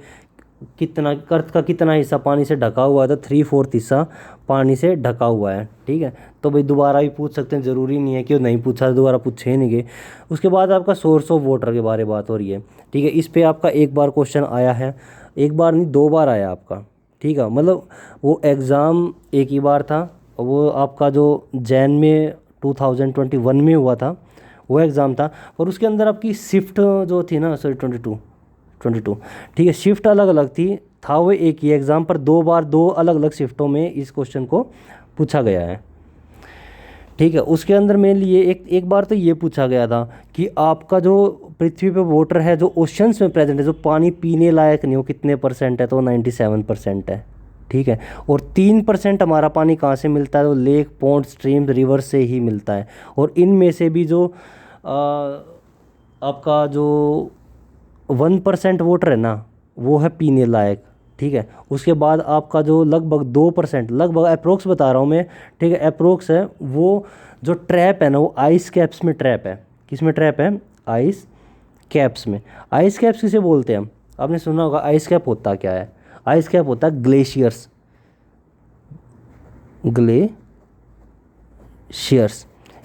कितना, अर्थ का कितना हिस्सा पानी से ढका हुआ है, तो 3/4 हिस्सा पानी से ढका हुआ है। ठीक है, तो भाई दोबारा भी पूछ सकते हैं, ज़रूरी नहीं है कि वो नहीं पूछा तो दोबारा पूछे ही नहीं गए। उसके बाद आपका सोर्स ऑफ वाटर के बारे में बात हो रही है। ठीक है, इस पर आपका एक बार क्वेश्चन आया है, एक बार नहीं 2 बार आया आपका। ठीक है, मतलब वो एग्ज़ाम एक ही बार था, वो आपका जो जैन में 2021 में हुआ था वो एग्ज़ाम था। और उसके अंदर आपकी शिफ्ट जो थी ना, सॉरी 22, ठीक है, शिफ्ट अलग अलग थी, था वो एक ही एग्ज़ाम पर 2 बार 2 अलग अलग शिफ्टों में इस क्वेश्चन को पूछा गया है। ठीक है। उसके अंदर मेनली ये एक बार तो ये पूछा गया था कि आपका जो पृथ्वी पे वाटर है जो ओशंस में प्रेजेंट है, जो पानी पीने लायक नहीं हो, कितने परसेंट है, तो 97% है। ठीक है। और 3% हमारा पानी कहाँ से मिलता है, तो लेक, पॉन्ड, स्ट्रीम्स, रिवर से ही मिलता है। और इनमें से भी जो आपका जो 1% वाटर है ना, वो है पीने लायक। ठीक है। उसके बाद आपका जो लगभग 2%, लगभग अप्रोक्स बता रहा हूँ मैं, ठीक है, अप्रोक्स है, वो जो ट्रैप है ना, वो आइस कैप्स में ट्रैप है। किस में ट्रैप है? आइस कैप्स में। आइस कैप्स किसे बोलते हैं हम? आपने सुना होगा आइस कैप होता क्या है? आइस कैप होता है ग्लेशियर्स। ग्लेशियर्स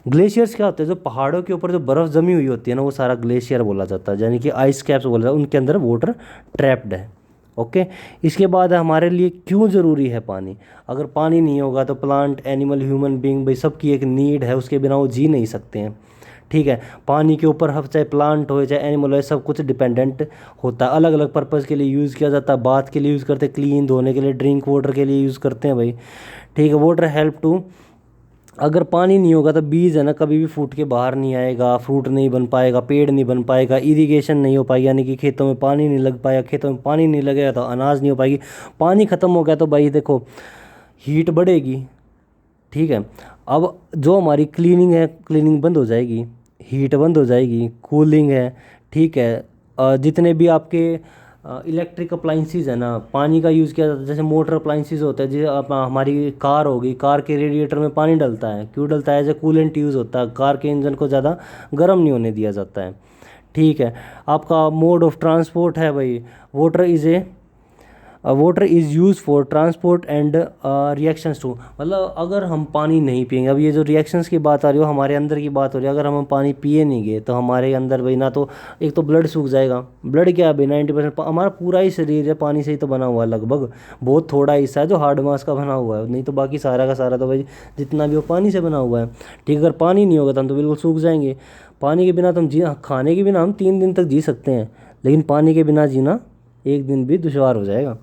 ग्लेशियर्स क्या होते हैं? जो पहाड़ों के ऊपर जो बर्फ़ जमी हुई होती है ना, वो सारा ग्लेशियर बोला जाता है, यानी कि आइस कैप्स बोला जाता है, उनके अंदर वाटर ट्रैप्ड है। ओके। इसके बाद हमारे लिए क्यों ज़रूरी है पानी? अगर पानी नहीं होगा तो प्लांट, एनिमल, ह्यूमन बीइंग, भाई सबकी एक नीड है, उसके बिना वो जी नहीं सकते हैं। ठीक है। पानी के ऊपर हम चाहे प्लांट हो चाहे एनिमल हो, सब कुछ डिपेंडेंट होता है। अलग अलग पर्पज़ के लिए यूज़ किया जाता है। बाथ के लिए यूज़ करते हैं, क्लीन धोने के लिए, ड्रिंक वाटर के लिए यूज़ करते हैं भाई। ठीक है। वाटर हेल्प टू, अगर पानी नहीं होगा तो बीज है ना कभी भी फूट के बाहर नहीं आएगा, फ्रूट नहीं बन पाएगा, पेड़ नहीं बन पाएगा, इरिगेशन नहीं हो पाएगी, यानी कि खेतों में पानी नहीं लग पाएगा, खेतों में पानी नहीं लगेगा तो अनाज नहीं हो पाएगी। पानी ख़त्म हो गया तो भाई देखो हीट बढ़ेगी। ठीक है। अब जो हमारी क्लीनिंग है, क्लीनिंग बंद हो जाएगी, हीट बंद हो जाएगी, कूलिंग है। ठीक है। जितने भी आपके इलेक्ट्रिक अप्लाइंसिस है ना, पानी का यूज़ किया जाता है, जैसे मोटर अप्लाइंसिस होता है, जैसे हमारी कार होगी, कार के रेडिएटर में पानी डलता है, क्यों डलता है? एज ए कूलेंट यूज़ होता है, कार के इंजन को ज़्यादा गर्म नहीं होने दिया जाता है। ठीक है। आपका मोड ऑफ ट्रांसपोर्ट है भाई, water is use for transport and reactions to, मतलब अगर हम पानी नहीं पियेंगे, अब ये जो रिएक्शंस की बात आ रही हो, हमारे अंदर की बात हो रही है, अगर हम पानी पिए नहीं गए तो हमारे अंदर भाई ना तो एक तो ब्लड सूख जाएगा। ब्लड क्या है भाई? 90% हमारा पूरा ही शरीर है पानी से ही तो बना हुआ है लगभग। बहुत थोड़ा हिस्सा है जो हार्ड मास का बना हुआ है, नहीं तो बाकी सारा का सारा तो भाई जितना भी वो पानी से बना हुआ है। ठीक है। अगर पानी नहीं होगा तो हम तो बिल्कुल सूख जाएंगे। पानी के बिना तो हम खाने के बिना हम 3 दिन तक जी सकते हैं, लेकिन पानी के बिना जीना एक दिन भी दुश्वार हो जाएगा।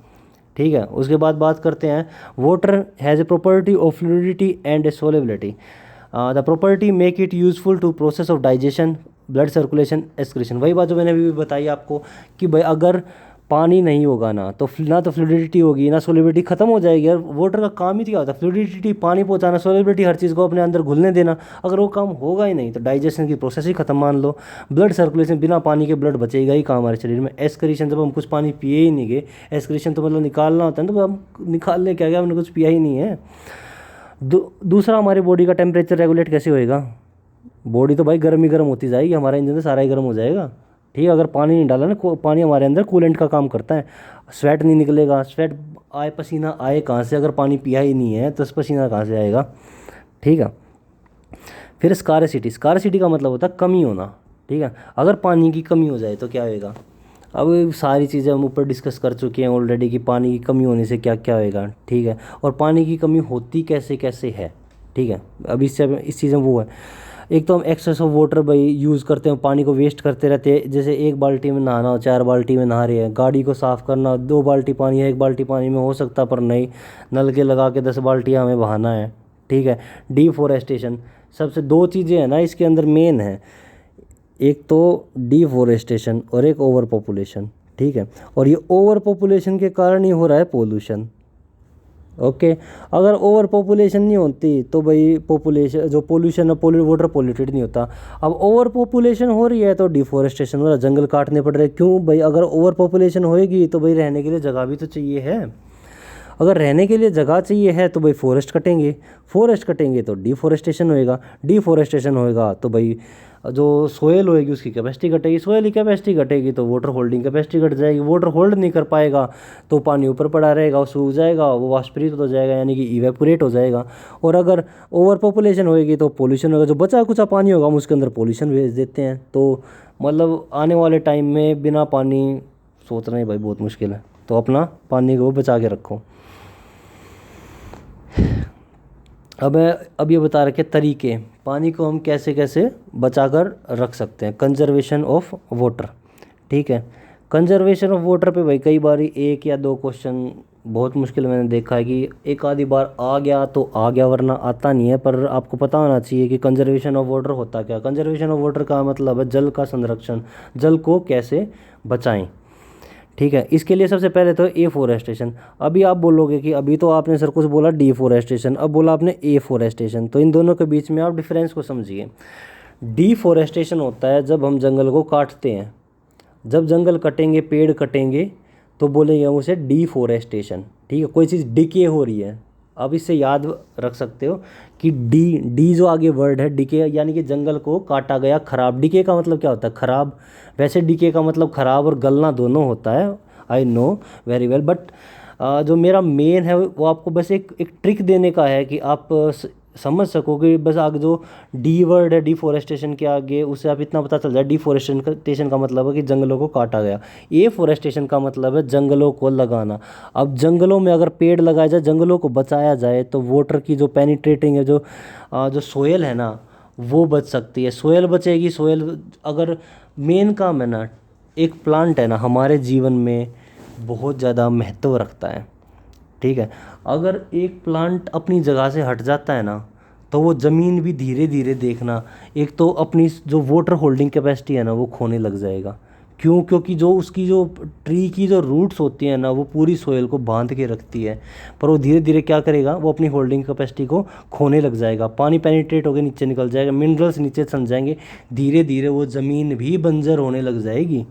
ठीक है। उसके बाद बात करते हैं, water has a property of fluidity and a solubility. The property make it useful to process of digestion, blood circulation, excretion. वही बात जो मैंने अभी बताई आपको कि भाई अगर पानी नहीं होगा ना तो फ्लूइडिटी होगी ना सोलिबिलिटी, खत्म हो जाएगी। यार वाटर का काम ही क्या होता है? फ्लूइडिटी पानी पहुंचाना, सोलिबिलिटी हर चीज़ को अपने अंदर घुलने देना। अगर वो काम होगा ही नहीं तो डाइजेशन की प्रोसेस ही खत्म मान लो। ब्लड सर्कुलेशन, बिना पानी के ब्लड बचेगा ही कहाँ हमारे शरीर में। एस्क्रीशन, जब हम कुछ पानी पिए ही नहीं गए, एस्क्रीशन तो मतलब निकालना होता है, तो हम निकालने क्या गया, हमने कुछ पिया ही नहीं है। दूसरा, हमारी बॉडी का टेम्परेचर रेगुलेट कैसे होएगा? बॉडी तो भाई गर्म ही गर्म होती जाएगी, हमारा इंजन तो सारा ही गर्म हो जाएगा। ठीक है। अगर पानी नहीं डाला ना, पानी हमारे अंदर कूलेंट का काम करता है। स्वेट नहीं निकलेगा, स्वेट आए, पसीना आए कहाँ से? अगर पानी पिया ही नहीं है तो पसीना कहाँ से आएगा? ठीक है। फिर स्कारसिटी का मतलब होता है कमी होना। ठीक है। अगर पानी की कमी हो जाए तो क्या होएगा? अब सारी चीज़ें हम ऊपर डिस्कस कर चुके हैं ऑलरेडी कि पानी की कमी होने से क्या क्या होएगा। ठीक है। और पानी की कमी होती कैसे कैसे है? ठीक है। अब इससे इस चीज़ में वो है, एक तो हम एक्सेस ऑफ वाटर भाई यूज़ करते हैं, पानी को वेस्ट करते रहते हैं। जैसे एक बाल्टी में नहाना हो, 4 बाल्टी में नहा रहे हैं। गाड़ी को साफ़ करना, 2 बाल्टी पानी है, 1 बाल्टी पानी में हो सकता, पर नहीं, नल के लगा के 10 बाल्टियाँ हमें बहाना है। ठीक है। डिफॉरेस्टेशन, सबसे 2 चीज़ें हैं ना इसके अंदर मेन है, एक तो डिफॉरेस्टेशन और एक ओवर पॉपुलेशन। ठीक है। और ये ओवर पॉपुलेशन के कारण ही हो रहा है पोल्यूशन। ओके। अगर ओवर पॉपुलेशन नहीं होती तो भाई पॉपुलेशन जो पोल्यूशन है, वाटर पॉल्यूटेड नहीं होता। अब ओवर पॉपुलेशन हो रही है तो डिफॉरेस्टेशन हो रहा है, जंगल काटने पड़ रहे हैं। क्यों भाई? अगर ओवर पॉपुलेशन होएगी तो भाई रहने के लिए जगह भी तो चाहिए है। अगर रहने के लिए जगह चाहिए है तो भाई फॉरेस्ट कटेंगे तो डिफॉरेस्टेशन होएगा, डिफॉरेस्टेशन होएगा तो भाई जो सोयल होएगी उसकी कैपेसिटी घटेगी, सोयल की कैपेसिटी घटेगी तो वाटर होल्डिंग कैपेसिटी घट जाएगी, वाटर होल्ड नहीं कर पाएगा तो पानी ऊपर पड़ा रहेगा, वो सूख जाएगा, वो वाष्पीत हो जाएगा, यानी कि इवेपोरेट हो जाएगा। और अगर ओवर पॉपुलेशन होएगी तो पोल्यूशन होगा, जो बचा कुचा पानी होगा हम उसके अंदर पोल्यूशन भेज देते हैं। तो मतलब आने वाले टाइम में बिना पानी सोचना ही भाई बहुत मुश्किल है, तो अपना पानी को बचा के रखो। अब ये बता रखे तरीके, पानी को हम कैसे कैसे बचा कर रख सकते हैं। Conservation of water. ठीक है। कंजर्वेशन ऑफ वाटर पे भाई कई बार 1 या 2 क्वेश्चन बहुत मुश्किल मैंने देखा है कि एक आधी बार आ गया तो आ गया, वरना आता नहीं है। पर आपको पता होना चाहिए कि कंजर्वेशन ऑफ वाटर होता क्या। कंजर्वेशन ऑफ वाटर का मतलब है जल का संरक्षण, जल को कैसे बचाएं। ठीक है, इसके लिए सबसे पहले तो एफोरेस्टेशन। अभी आप बोलोगे कि अभी तो आपने सर कुछ बोला डिफोरेस्टेशन, अब बोला आपने एफोरेस्टेशन, तो इन दोनों के बीच में आप डिफरेंस को समझिए। डिफोरेस्टेशन होता है जब हम जंगल को काटते हैं, जब जंगल कटेंगे, पेड़ कटेंगे, तो बोलेंगे हम उसे डिफोरेस्टेशन। ठीक है, कोई चीज़ डिके हो रही है। अब इससे याद रख सकते हो कि डी डी जो आगे वर्ड है डिके, यानी कि जंगल को काटा गया, खराब। डिके का मतलब क्या होता है? खराब। वैसे डिके का मतलब खराब और गलना दोनों होता है, I know very well, but जो मेरा मेन है वो आपको बस एक ट्रिक देने का है कि आप समझ सको कि बस आगे जो डी वर्ड है डिफोरेस्टेशन के आगे, उससे आप इतना पता चल जाए डिफोरेस्टेशन का मतलब है कि जंगलों को काटा गया। ए फॉरेस्टेशन का मतलब है जंगलों को लगाना। अब जंगलों में अगर पेड़ लगाया जाए, जंगलों को बचाया जाए, तो वाटर की जो पेनिट्रेटिंग है, जो सोयल है ना, वो बच सकती है। सोयल बचेगी। सोयल अगर मेन काम है ना, एक प्लांट है ना हमारे जीवन में बहुत ज़्यादा महत्व रखता है। ठीक है, अगर एक प्लांट अपनी जगह से हट जाता है ना, तो वो ज़मीन भी धीरे धीरे देखना, एक तो अपनी जो वाटर होल्डिंग कैपेसिटी है ना वो खोने लग जाएगा। क्यों? क्योंकि जो उसकी जो ट्री की जो रूट्स होती हैं ना, वो पूरी सोयल को बांध के रखती है, पर वो धीरे धीरे क्या करेगा, वो अपनी होल्डिंग कैपेसिटी को खोने लग जाएगा। पानी पेनिट्रेट होकर नीचे निकल जाएगा, मिनरल्स नीचे चल जाएंगे, धीरे धीरे वो ज़मीन भी बंजर होने लग जाएगी।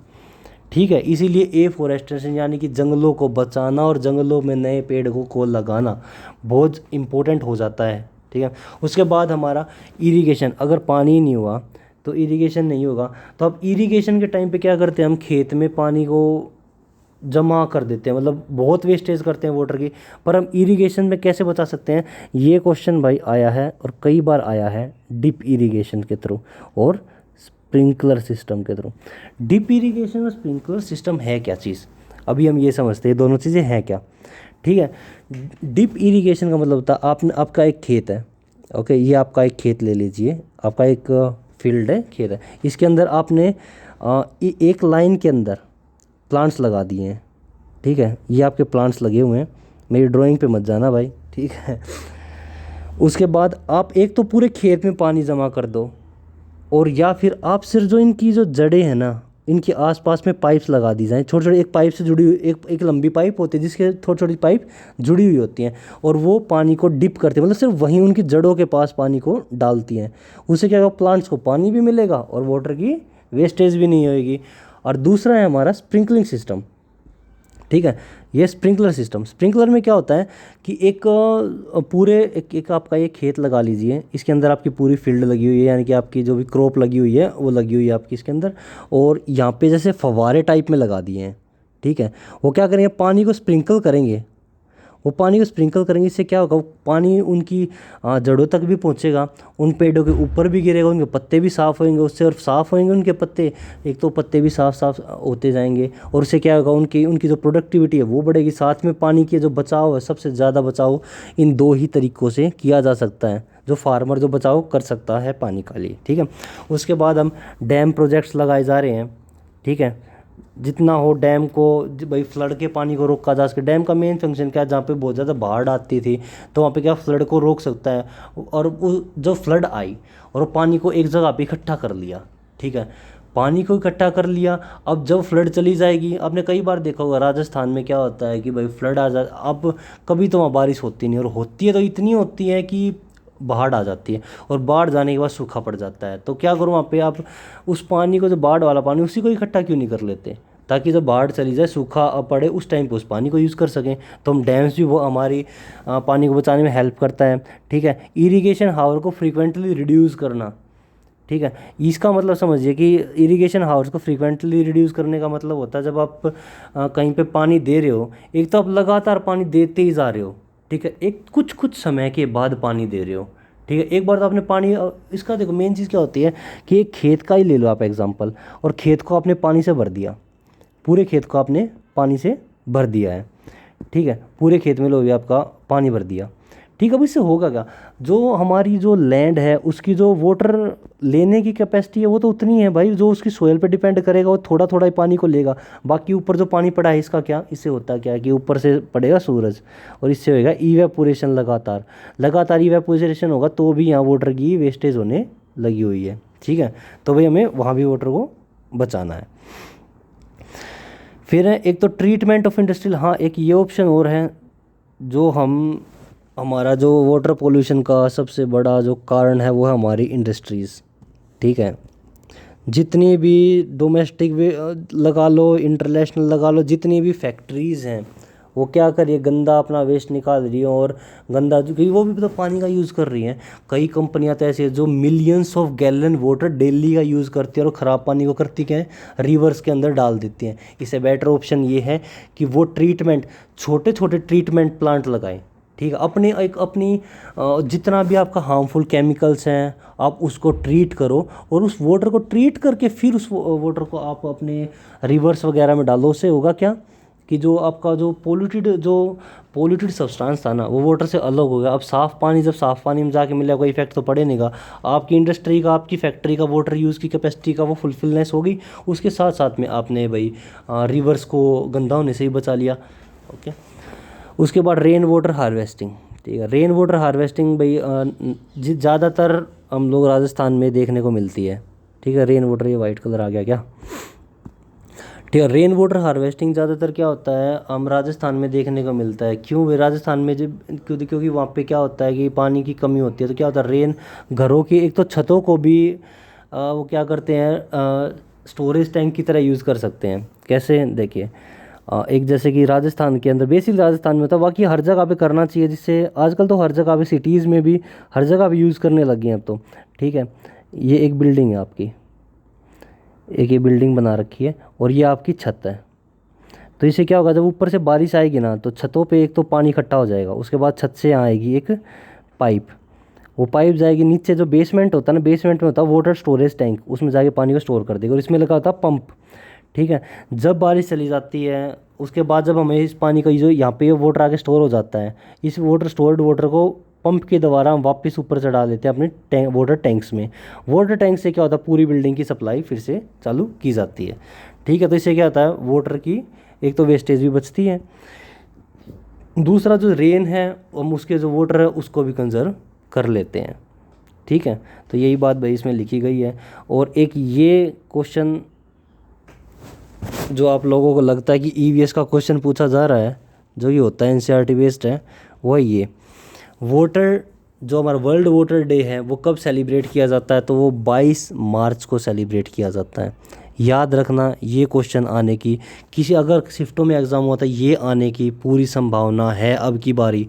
ठीक है, इसीलिए एफोरेस्टेशन यानी कि जंगलों को बचाना और जंगलों में नए पेड़ को लगाना बहुत इम्पोर्टेंट हो जाता है। ठीक है, उसके बाद हमारा इरिगेशन। अगर पानी नहीं हुआ तो इरिगेशन नहीं होगा। तो अब इरिगेशन के टाइम पे क्या करते हैं, हम खेत में पानी को जमा कर देते हैं, मतलब बहुत वेस्टेज करते हैं वाटर की। पर हम इरिगेशन में कैसे बचा सकते हैं? ये क्वेश्चन भाई आया है और कई बार आया है, डिप इरिगेशन के थ्रू और स्प्रिंकलर सिस्टम के थ्रू। डिप इरिगेशन और स्प्रिंकलर सिस्टम है क्या चीज़, अभी हम ये समझते हैं दोनों चीज़ें हैं क्या। ठीक है, डिप इरिगेशन का मतलब होता है आपका एक खेत है। ओके, ये आपका एक खेत ले लीजिए, आपका एक फील्ड है, खेत है, इसके अंदर आपने एक लाइन के अंदर प्लांट्स लगा दिए हैं। ठीक है, ये आपके प्लांट्स लगे हुए हैं, मेरी ड्राइंग पे मत जाना भाई। ठीक है, उसके बाद आप एक तो पूरे खेत में पानी जमा कर दो, और या फिर आप सिर्फ जो इनकी जो जड़ें हैं ना, इनके आसपास में पाइप्स लगा दी जाएँ, छोटे छोटे, एक पाइप से जुड़ी हुई, एक लंबी पाइप होती है जिसके छोटी छोटी पाइप जुड़ी हुई होती हैं, और वो पानी को डिप करते हैं, मतलब सिर्फ वहीं उनकी जड़ों के पास पानी को डालती हैं। उससे क्या होगा, प्लांट्स को पानी भी मिलेगा और वाटर की वेस्टेज भी नहीं होएगी। और दूसरा है हमारा स्प्रिंकलिंग सिस्टम। ठीक है, ये स्प्रिंकलर सिस्टम, स्प्रिंकलर में क्या होता है कि एक आपका ये खेत लगा लीजिए, इसके अंदर आपकी पूरी फील्ड लगी हुई है, यानी कि आपकी जो भी क्रॉप लगी हुई है वो लगी हुई है आपकी इसके अंदर, और यहाँ पे जैसे फव्वारे टाइप में लगा दिए हैं। ठीक है, वो क्या करेंगे, पानी को स्प्रिंकल करेंगे। वो पानी को स्प्रिंकल करेंगे, इससे क्या होगा, वो पानी उनकी जड़ों तक भी पहुंचेगा, उन पेड़ों के ऊपर भी गिरेगा, उनके पत्ते भी साफ़ होंगे उससे, और साफ़ होंगे उनके पत्ते, एक तो पत्ते भी साफ साफ होते जाएंगे, और उससे क्या होगा, उनकी उनकी जो प्रोडक्टिविटी है वो बढ़ेगी। साथ में पानी के जो बचाव है, सबसे ज़्यादा बचाव इन दो ही तरीक़ों से किया जा सकता है, जो फार्मर जो बचाव कर सकता है पानी का लिए। ठीक है, उसके बाद हम डैम प्रोजेक्ट्स लगाए जा रहे हैं। ठीक है, जितना हो डैम को, भाई फ्लड के पानी को रोका जा सके। डैम का मेन फंक्शन क्या है, जहाँ पे बहुत ज़्यादा बाढ़ आती थी तो वहाँ पे क्या फ्लड को रोक सकता है, और वो जो फ्लड आई और वो पानी को एक जगह पे इकट्ठा कर लिया। ठीक है, पानी को इकट्ठा कर लिया। अब जब फ्लड चली जाएगी, आपने कई बार देखा होगा राजस्थान में क्या होता है कि भाई फ्लड आ जाए, अब कभी तो वहाँ बारिश होती नहीं, और होती है तो इतनी होती है कि बाढ़ आ जाती है, और बाढ़ जाने के बाद सूखा पड़ जाता है। तो क्या करो, वहाँ पे आप उस पानी को, जो बाढ़ वाला पानी, उसी को इकट्ठा क्यों नहीं कर लेते, ताकि जब बाढ़ चली जाए, सूखा पड़े, उस टाइम पे उस पानी को यूज़ कर सकें। तो हम डैम्स भी वो हमारी पानी को बचाने में हेल्प करता है। ठीक है, इरिगेशन हावर को फ्रीक्वेंटली रिड्यूस करना। ठीक है, इसका मतलब समझिए कि इरिगेशन हावर्स को फ्रीक्वेंटली रिड्यूस करने का मतलब होता है, जब आप कहीं पे पानी दे रहे हो, एक तो आप लगातार पानी देते ही जा रहे हो। ठीक है, एक कुछ समय के बाद पानी दे रहे हो। ठीक है, एक बार तो आपने पानी, इसका देखो मेन चीज़ क्या होती है कि एक खेत का ही ले लो आप एग्जांपल, और खेत को आपने पानी से भर दिया, पूरे खेत को आपने पानी से भर दिया है। ठीक है, पूरे खेत में लो भी आपका पानी भर दिया, ठीक है। अब इससे होगा क्या, जो हमारी जो लैंड है उसकी जो वाटर लेने की कैपेसिटी है वो तो उतनी है भाई, जो उसकी सोयल पे डिपेंड करेगा वो थोड़ा थोड़ा ही पानी को लेगा। बाकी ऊपर जो पानी पड़ा है इसका क्या, इससे होता क्या है कि ऊपर से पड़ेगा सूरज और इससे होएगा इवेपोरेशन, लगातार लगातार इवेपोरेशन होगा तो भी यहाँ वाटर की वेस्टेज होने लगी हुई है। ठीक है, तो भाई हमें वहाँ भी वाटर को बचाना है। फिर है एक तो ट्रीटमेंट ऑफ इंडस्ट्रियल, हाँ एक ये ऑप्शन और है, जो हमारा जो वाटर पोल्यूशन का सबसे बड़ा जो कारण है वो है हमारी इंडस्ट्रीज़। ठीक है, जितनी भी डोमेस्टिक लगा लो, इंटरनेशनल लगा लो, जितनी भी फैक्ट्रीज़ हैं वो क्या कर रही है, गंदा अपना वेस्ट निकाल रही है और गंदा, क्योंकि वो भी तो पानी का यूज़ कर रही हैं। कई कंपनियां तो ऐसी है जो millions of gallon water daily का यूज़ करती है और ख़राब पानी को करती क्या है, रिवर्स के अंदर डाल देती हैं। इससे बेटर ऑप्शन ये है कि वो ट्रीटमेंट, छोटे छोटे ट्रीटमेंट प्लांट लगाएं। ठीक है, अपनी जितना भी आपका हार्मफुल केमिकल्स हैं आप उसको ट्रीट करो और उस वाटर को ट्रीट करके फिर उस वाटर को आप अपने रिवर्स वगैरह में डालो। उससे होगा क्या कि जो आपका जो पोल्यूटेड सब्सटेंस था ना वो वाटर से अलग हो गया। अब साफ़ पानी जब साफ़ पानी में जाके मिलेगा कोई इफेक्ट तो पड़े नहीं। आपकी इंडस्ट्री का, आपकी फैक्ट्री का वाटर यूज़ की कैपेसिटी का वो फुलफिलनेस होगी, उसके साथ साथ में आपने भाई रिवर्स को गंदा होने से ही बचा लिया। ओके, उसके बाद रेन वाटर हार्वेस्टिंग। ठीक है, रेन वाटर हार्वेस्टिंग भाई ज़्यादातर हम लोग राजस्थान में देखने को मिलती है। ठीक है, रेन वाटर, ये वाइट कलर आ गया क्या। ठीक है, रेन वाटर हार्वेस्टिंग ज़्यादातर क्या होता है हम राजस्थान में देखने को मिलता है। क्यों भाई राजस्थान में, जब क्योंकि वहाँ पे क्या होता है कि पानी की कमी होती है, तो क्या होता है रेन घरों की एक तो छतों को भी वो क्या करते हैं, स्टोरेज टैंक की तरह यूज़ कर सकते हैं। कैसे, देखिए एक जैसे कि राजस्थान के अंदर, बेसिक राजस्थान में होता है, बाकी हर जगह पे करना चाहिए, जिससे आजकल तो हर जगह पे सिटीज़ में भी हर जगह पे यूज़ करने लग गए हैं अब तो। ठीक है, ये एक बिल्डिंग है आपकी, एक ये बिल्डिंग बना रखी है और ये आपकी छत है। तो इससे क्या होगा, जब ऊपर से बारिश आएगी ना तो छतों पे एक तो पानी इकट्ठा हो जाएगा, उसके बाद छत से यहाँ आएगी एक पाइप, वो पाइप जाएगी नीचे, जो बेसमेंट होता है ना, बेसमेंट में होता है वाटर स्टोरेज टैंक, उसमें जाके पानी को स्टोर कर देगा और इसमें लगा होता है पंप। ठीक है, जब बारिश चली जाती है उसके बाद जब हमें इस पानी का जो यहाँ पे वाटर आके स्टोर हो जाता है, इस स्टोर्ड वाटर को पंप के द्वारा हम वापस ऊपर चढ़ा लेते हैं अपने वाटर टैंक्स में। वाटर टैंक से क्या होता है, पूरी बिल्डिंग की सप्लाई फिर से चालू की जाती है। ठीक है, तो इससे क्या होता है, वाटर की एक तो वेस्टेज भी बचती है, दूसरा जो रेन है हम उसके जो वाटर है उसको भी कंजर्व कर लेते हैं। ठीक है, तो यही बात भाई इसमें लिखी गई है। और एक ये क्वेश्चन जो आप लोगों को लगता है कि ईवीएस का क्वेश्चन पूछा जा रहा है, जो ये होता है एनसीईआरटी बेस्ड है, वो ये वाटर, जो हमारा वर्ल्ड वाटर डे है वो कब सेलिब्रेट किया जाता है, तो वो 22 मार्च को सेलिब्रेट किया जाता है। याद रखना, ये क्वेश्चन आने की, किसी अगर शिफ्टों में एग्ज़ाम होता है ये आने की पूरी संभावना है अब की बारी।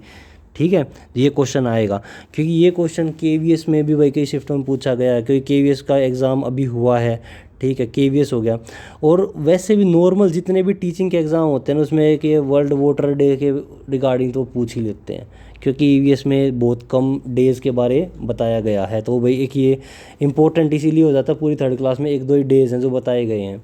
ठीक है, ये क्वेश्चन आएगा क्योंकि ये क्वेश्चन केवीएस में भी वही कई शिफ्टों में पूछा गया है, क्योंकि केवीएस का एग्ज़ाम अभी हुआ है। ठीक है, केवीएस हो गया, और वैसे भी नॉर्मल जितने भी टीचिंग के एग्ज़ाम होते हैं ना उसमें एक ये वर्ल्ड वाटर डे के रिगार्डिंग तो पूछ ही लेते हैं, क्योंकि ईवीएस में बहुत कम डेज़ के बारे बताया गया है। तो भाई एक ये इम्पोर्टेंट इसीलिए हो जाता है, पूरी थर्ड क्लास में एक दो ही डेज़ हैं जो बताए गए हैं।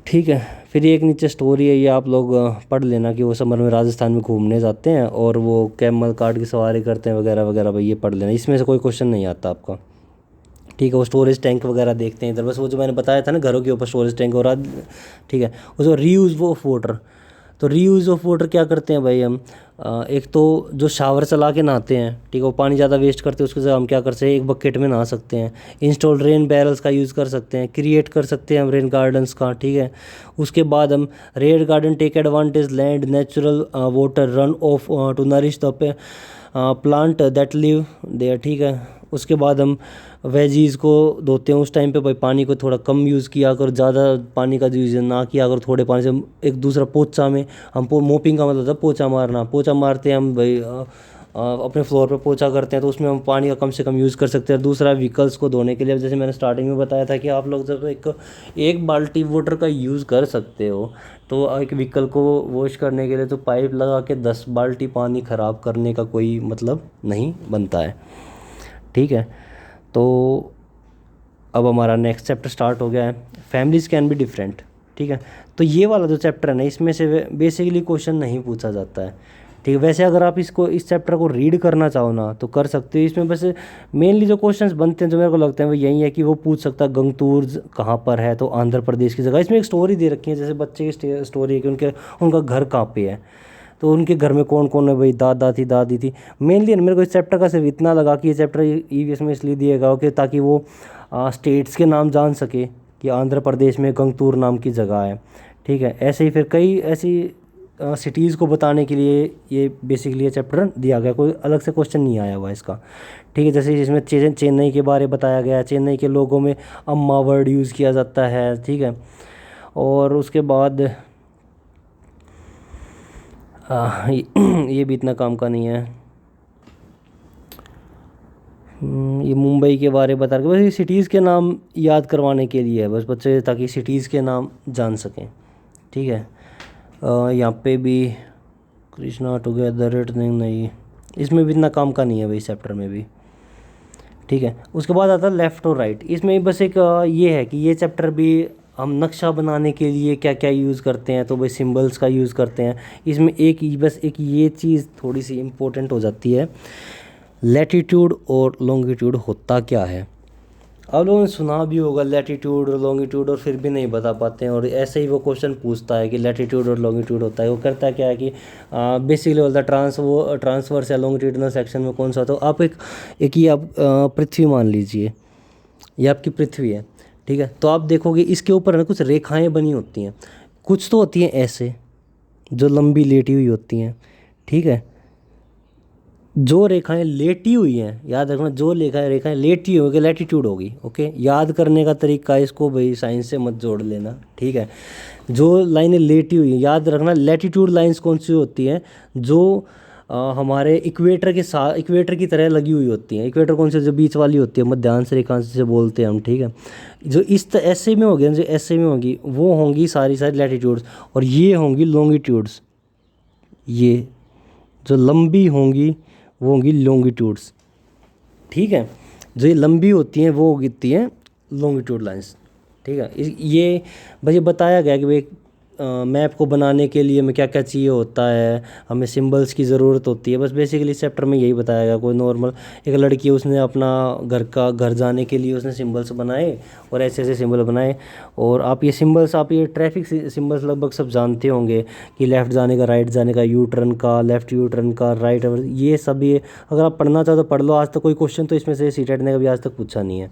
ठीक है, फिर एक नीचे स्टोरी है, ये आप लोग पढ़ लेना कि वो समर में राजस्थान में घूमने जाते हैं और वो कैमल कार्ट की सवारी करते हैं वगैरह वगैरह, भाई ये पढ़ लेना, इसमें से कोई क्वेश्चन नहीं आता आपका। ठीक है, वो स्टोरेज टैंक वगैरह देखते हैं इधर, बस वो जो मैंने बताया था ना घरों के ऊपर स्टोरेज टैंक हो रहा। ठीक है, उसको रीयूज़ ऑफ वाटर, तो रीयूज़ ऑफ वाटर क्या करते हैं भाई हम, एक तो जो शावर चला के नहाते हैं, ठीक है, वो पानी ज़्यादा वेस्ट करते हैं, उसके जगह हम क्या कर सकते हैं, एक बकेट में नहा सकते हैं। इंस्टॉल रेन बैरल्स का यूज़ कर सकते हैं, क्रिएट कर सकते हैं हम रेन गार्डन्स का। ठीक है, उसके बाद हम rain garden take advantage land natural water run off to nourish the plant that live there. ठीक है, उसके बाद हम वेजीज़ को धोते हैं, उस टाइम पे भाई पानी को थोड़ा कम यूज़ किया कर, ज़्यादा पानी का यूज़ ना किया अगर, थोड़े पानी से एक दूसरा पोछा में हम मोपिंग का मतलब था पोछा मारना, पोछा मारते हैं हम भाई अपने फ्लोर पे पोछा करते हैं, तो उसमें हम पानी का कम से कम यूज़ कर सकते हैं। दूसरा व्हीकल्स को धोने के लिए, जैसे मैंने स्टार्टिंग में बताया था कि आप लोग जब एक बाल्टी वाटर का यूज़ कर सकते हो, तो एक व्हीकल को वॉश करने के लिए तो पाइप लगा के 10 बाल्टी पानी ख़राब करने का कोई मतलब नहीं बनता है। ठीक है, तो अब हमारा नेक्स्ट चैप्टर स्टार्ट हो गया है, फैमिलीज़ कैन बी डिफरेंट। ठीक है, तो ये वाला जो चैप्टर है ना इसमें से बेसिकली क्वेश्चन नहीं पूछा जाता है। ठीक है। वैसे अगर आप इस चैप्टर को रीड करना चाहो ना तो कर सकते हो। इसमें बस मेनली जो क्वेश्चंस बनते हैं जो मेरे को लगते हैं वो यही है कि वो पूछ सकता है गंगटूर कहाँ पर है, तो आंध्र प्रदेश की जगह। इसमें एक स्टोरी दे रखी है, जैसे बच्चे की स्टोरी है कि उनका घर कहाँ पे है, तो उनके घर में कौन कौन है भाई, दादा थी दादी थी। मेनली मेरे को इस चैप्टर का सिर्फ इतना लगा कि ये चैप्टर ईवीएस में इसलिए दिया गया हो कि ताकि वो स्टेट्स के नाम जान सके कि आंध्र प्रदेश में गंगटूर नाम की जगह है। ठीक है। ऐसे ही फिर कई ऐसी सिटीज़ को बताने के लिए ये बेसिकली ये चैप्टर दिया गया, कोई अलग से क्वेश्चन नहीं आया हुआ इसका। ठीक है। जैसे इसमें चेन्नई के बारे बताया गया है, चेन्नई के लोगों में अम्मा वर्ड यूज़ किया जाता है। ठीक है। और उसके बाद ये भी इतना काम का नहीं है। ये मुंबई के बारे बता रहे, बस ये सिटीज़ के नाम याद करवाने के लिए है बस बच्चे, ताकि सिटीज़ के नाम जान सकें। ठीक है। यहाँ पे भी कृष्णा टुगेदर इट नहीं, इसमें भी इतना काम का नहीं है भाई चैप्टर में भी। ठीक है। उसके बाद आता है लेफ़्ट और राइट। इसमें बस एक ये है कि ये चैप्टर भी हम नक्शा बनाने के लिए क्या क्या यूज़ करते हैं, तो भाई सिंबल्स का यूज़ करते हैं। इसमें बस एक ये चीज़ थोड़ी सी इम्पोर्टेंट हो जाती है, लैटिट्यूड और लॉन्गिट्यूड होता क्या है। अब लोगों ने सुना भी होगा लैटिट्यूड और लॉन्गिट्यूड, और फिर भी नहीं बता पाते हैं। और ऐसे ही वो क्वेश्चन पूछता है कि लैटिट्यूड और लॉन्गिट्यूड होता है, वो करता क्या है कि बेसिकली बोलता है ट्रांसवर्स या लॉन्गिट्यूडनल सेक्शन में कौन सा होता है। तो आप एक ही आप पृथ्वी मान लीजिए, ये आपकी पृथ्वी है। ठीक है। तो आप देखोगे इसके ऊपर ना कुछ रेखाएं बनी होती हैं, कुछ तो होती हैं ऐसे जो लंबी लेटी हुई होती हैं। ठीक है। जो रेखाएं लेटी हुई हैं, याद रखना, जो रेखाएं लेटी होगी लैटिट्यूड होगी। ओके। याद करने का तरीका इसको भाई साइंस से मत जोड़ लेना। ठीक है। जो लाइनें लेटी हुई हैं, याद रखना लैटिट्यूड लाइंस कौन सी होती हैं, जो हमारे इक्वेटर की तरह लगी हुई होती हैं। इक्वेटर कौन सी, जो बीच वाली होती है, मध्यांश रेखांश से बोलते हैं हम। ठीक है। जो ऐसे में होगी, जो ऐसे में होगी, वो होंगी सारी लैटिट्यूड्स, और ये होंगी लॉन्गिट्यूड्स। ये जो लंबी होंगी वो होंगी लॉन्गिट्यूड्स। ठीक है। जो ये लंबी होती हैं वो होती हैं लॉन्गिट्यूड लाइंस। ठीक है। ये बस ये बताया गया कि भाई मैप को बनाने के लिए हमें क्या क्या चाहिए होता है, हमें सिंबल्स की ज़रूरत होती है। बस बेसिकली इस चैप्टर में यही बताया गया। कोई नॉर्मल एक लड़की है, उसने अपना घर जाने के लिए उसने सिंबल्स बनाए, और ऐसे ऐसे सिंबल बनाए। और आप ये ट्रैफिक सिंबल्स लगभग सब जानते होंगे कि लेफ़्ट जाने का, राइट जाने का, यू टर्न का, लेफ़्ट यू टर्न का, राइट, ये सब ये अगर आप पढ़ना चाहो तो पढ़ लो। आज तक कोई क्वेश्चन तो इसमें से सीटेट ने कभी आज तक पूछा नहीं है।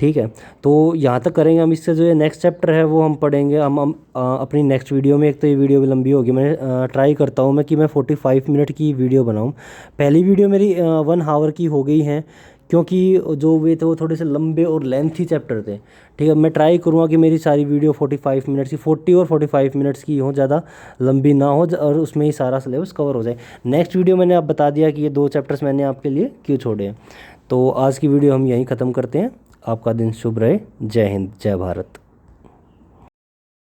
ठीक है। तो यहाँ तक करेंगे हम। इससे जो ये नेक्स्ट चैप्टर है वो हम पढ़ेंगे हम अपनी नेक्स्ट वीडियो में। एक तो ये वीडियो भी लंबी होगी, मैं ट्राई करता हूँ कि मैं 45 मिनट की वीडियो बनाऊँ। पहली वीडियो मेरी 1 आवर की हो गई है, क्योंकि जो वे थे वो थोड़े से लंबे और लेंथी चैप्टर थे। ठीक है। मैं ट्राई करूँगा कि मेरी सारी वीडियो 45 मिनट्स की, 40 और 45 मिनट्स की हो, ज़्यादा लंबी ना हो, और उसमें ही सारा सिलेबस कवर हो जाए। नेक्स्ट वीडियो मैंने आप बता दिया कि ये 2 चैप्टर्स मैंने आपके लिए क्यों छोड़े हैं। तो आज की वीडियो हम यहीं ख़त्म करते हैं। आपका दिन शुभ रहे। जय हिंद, जय भारत।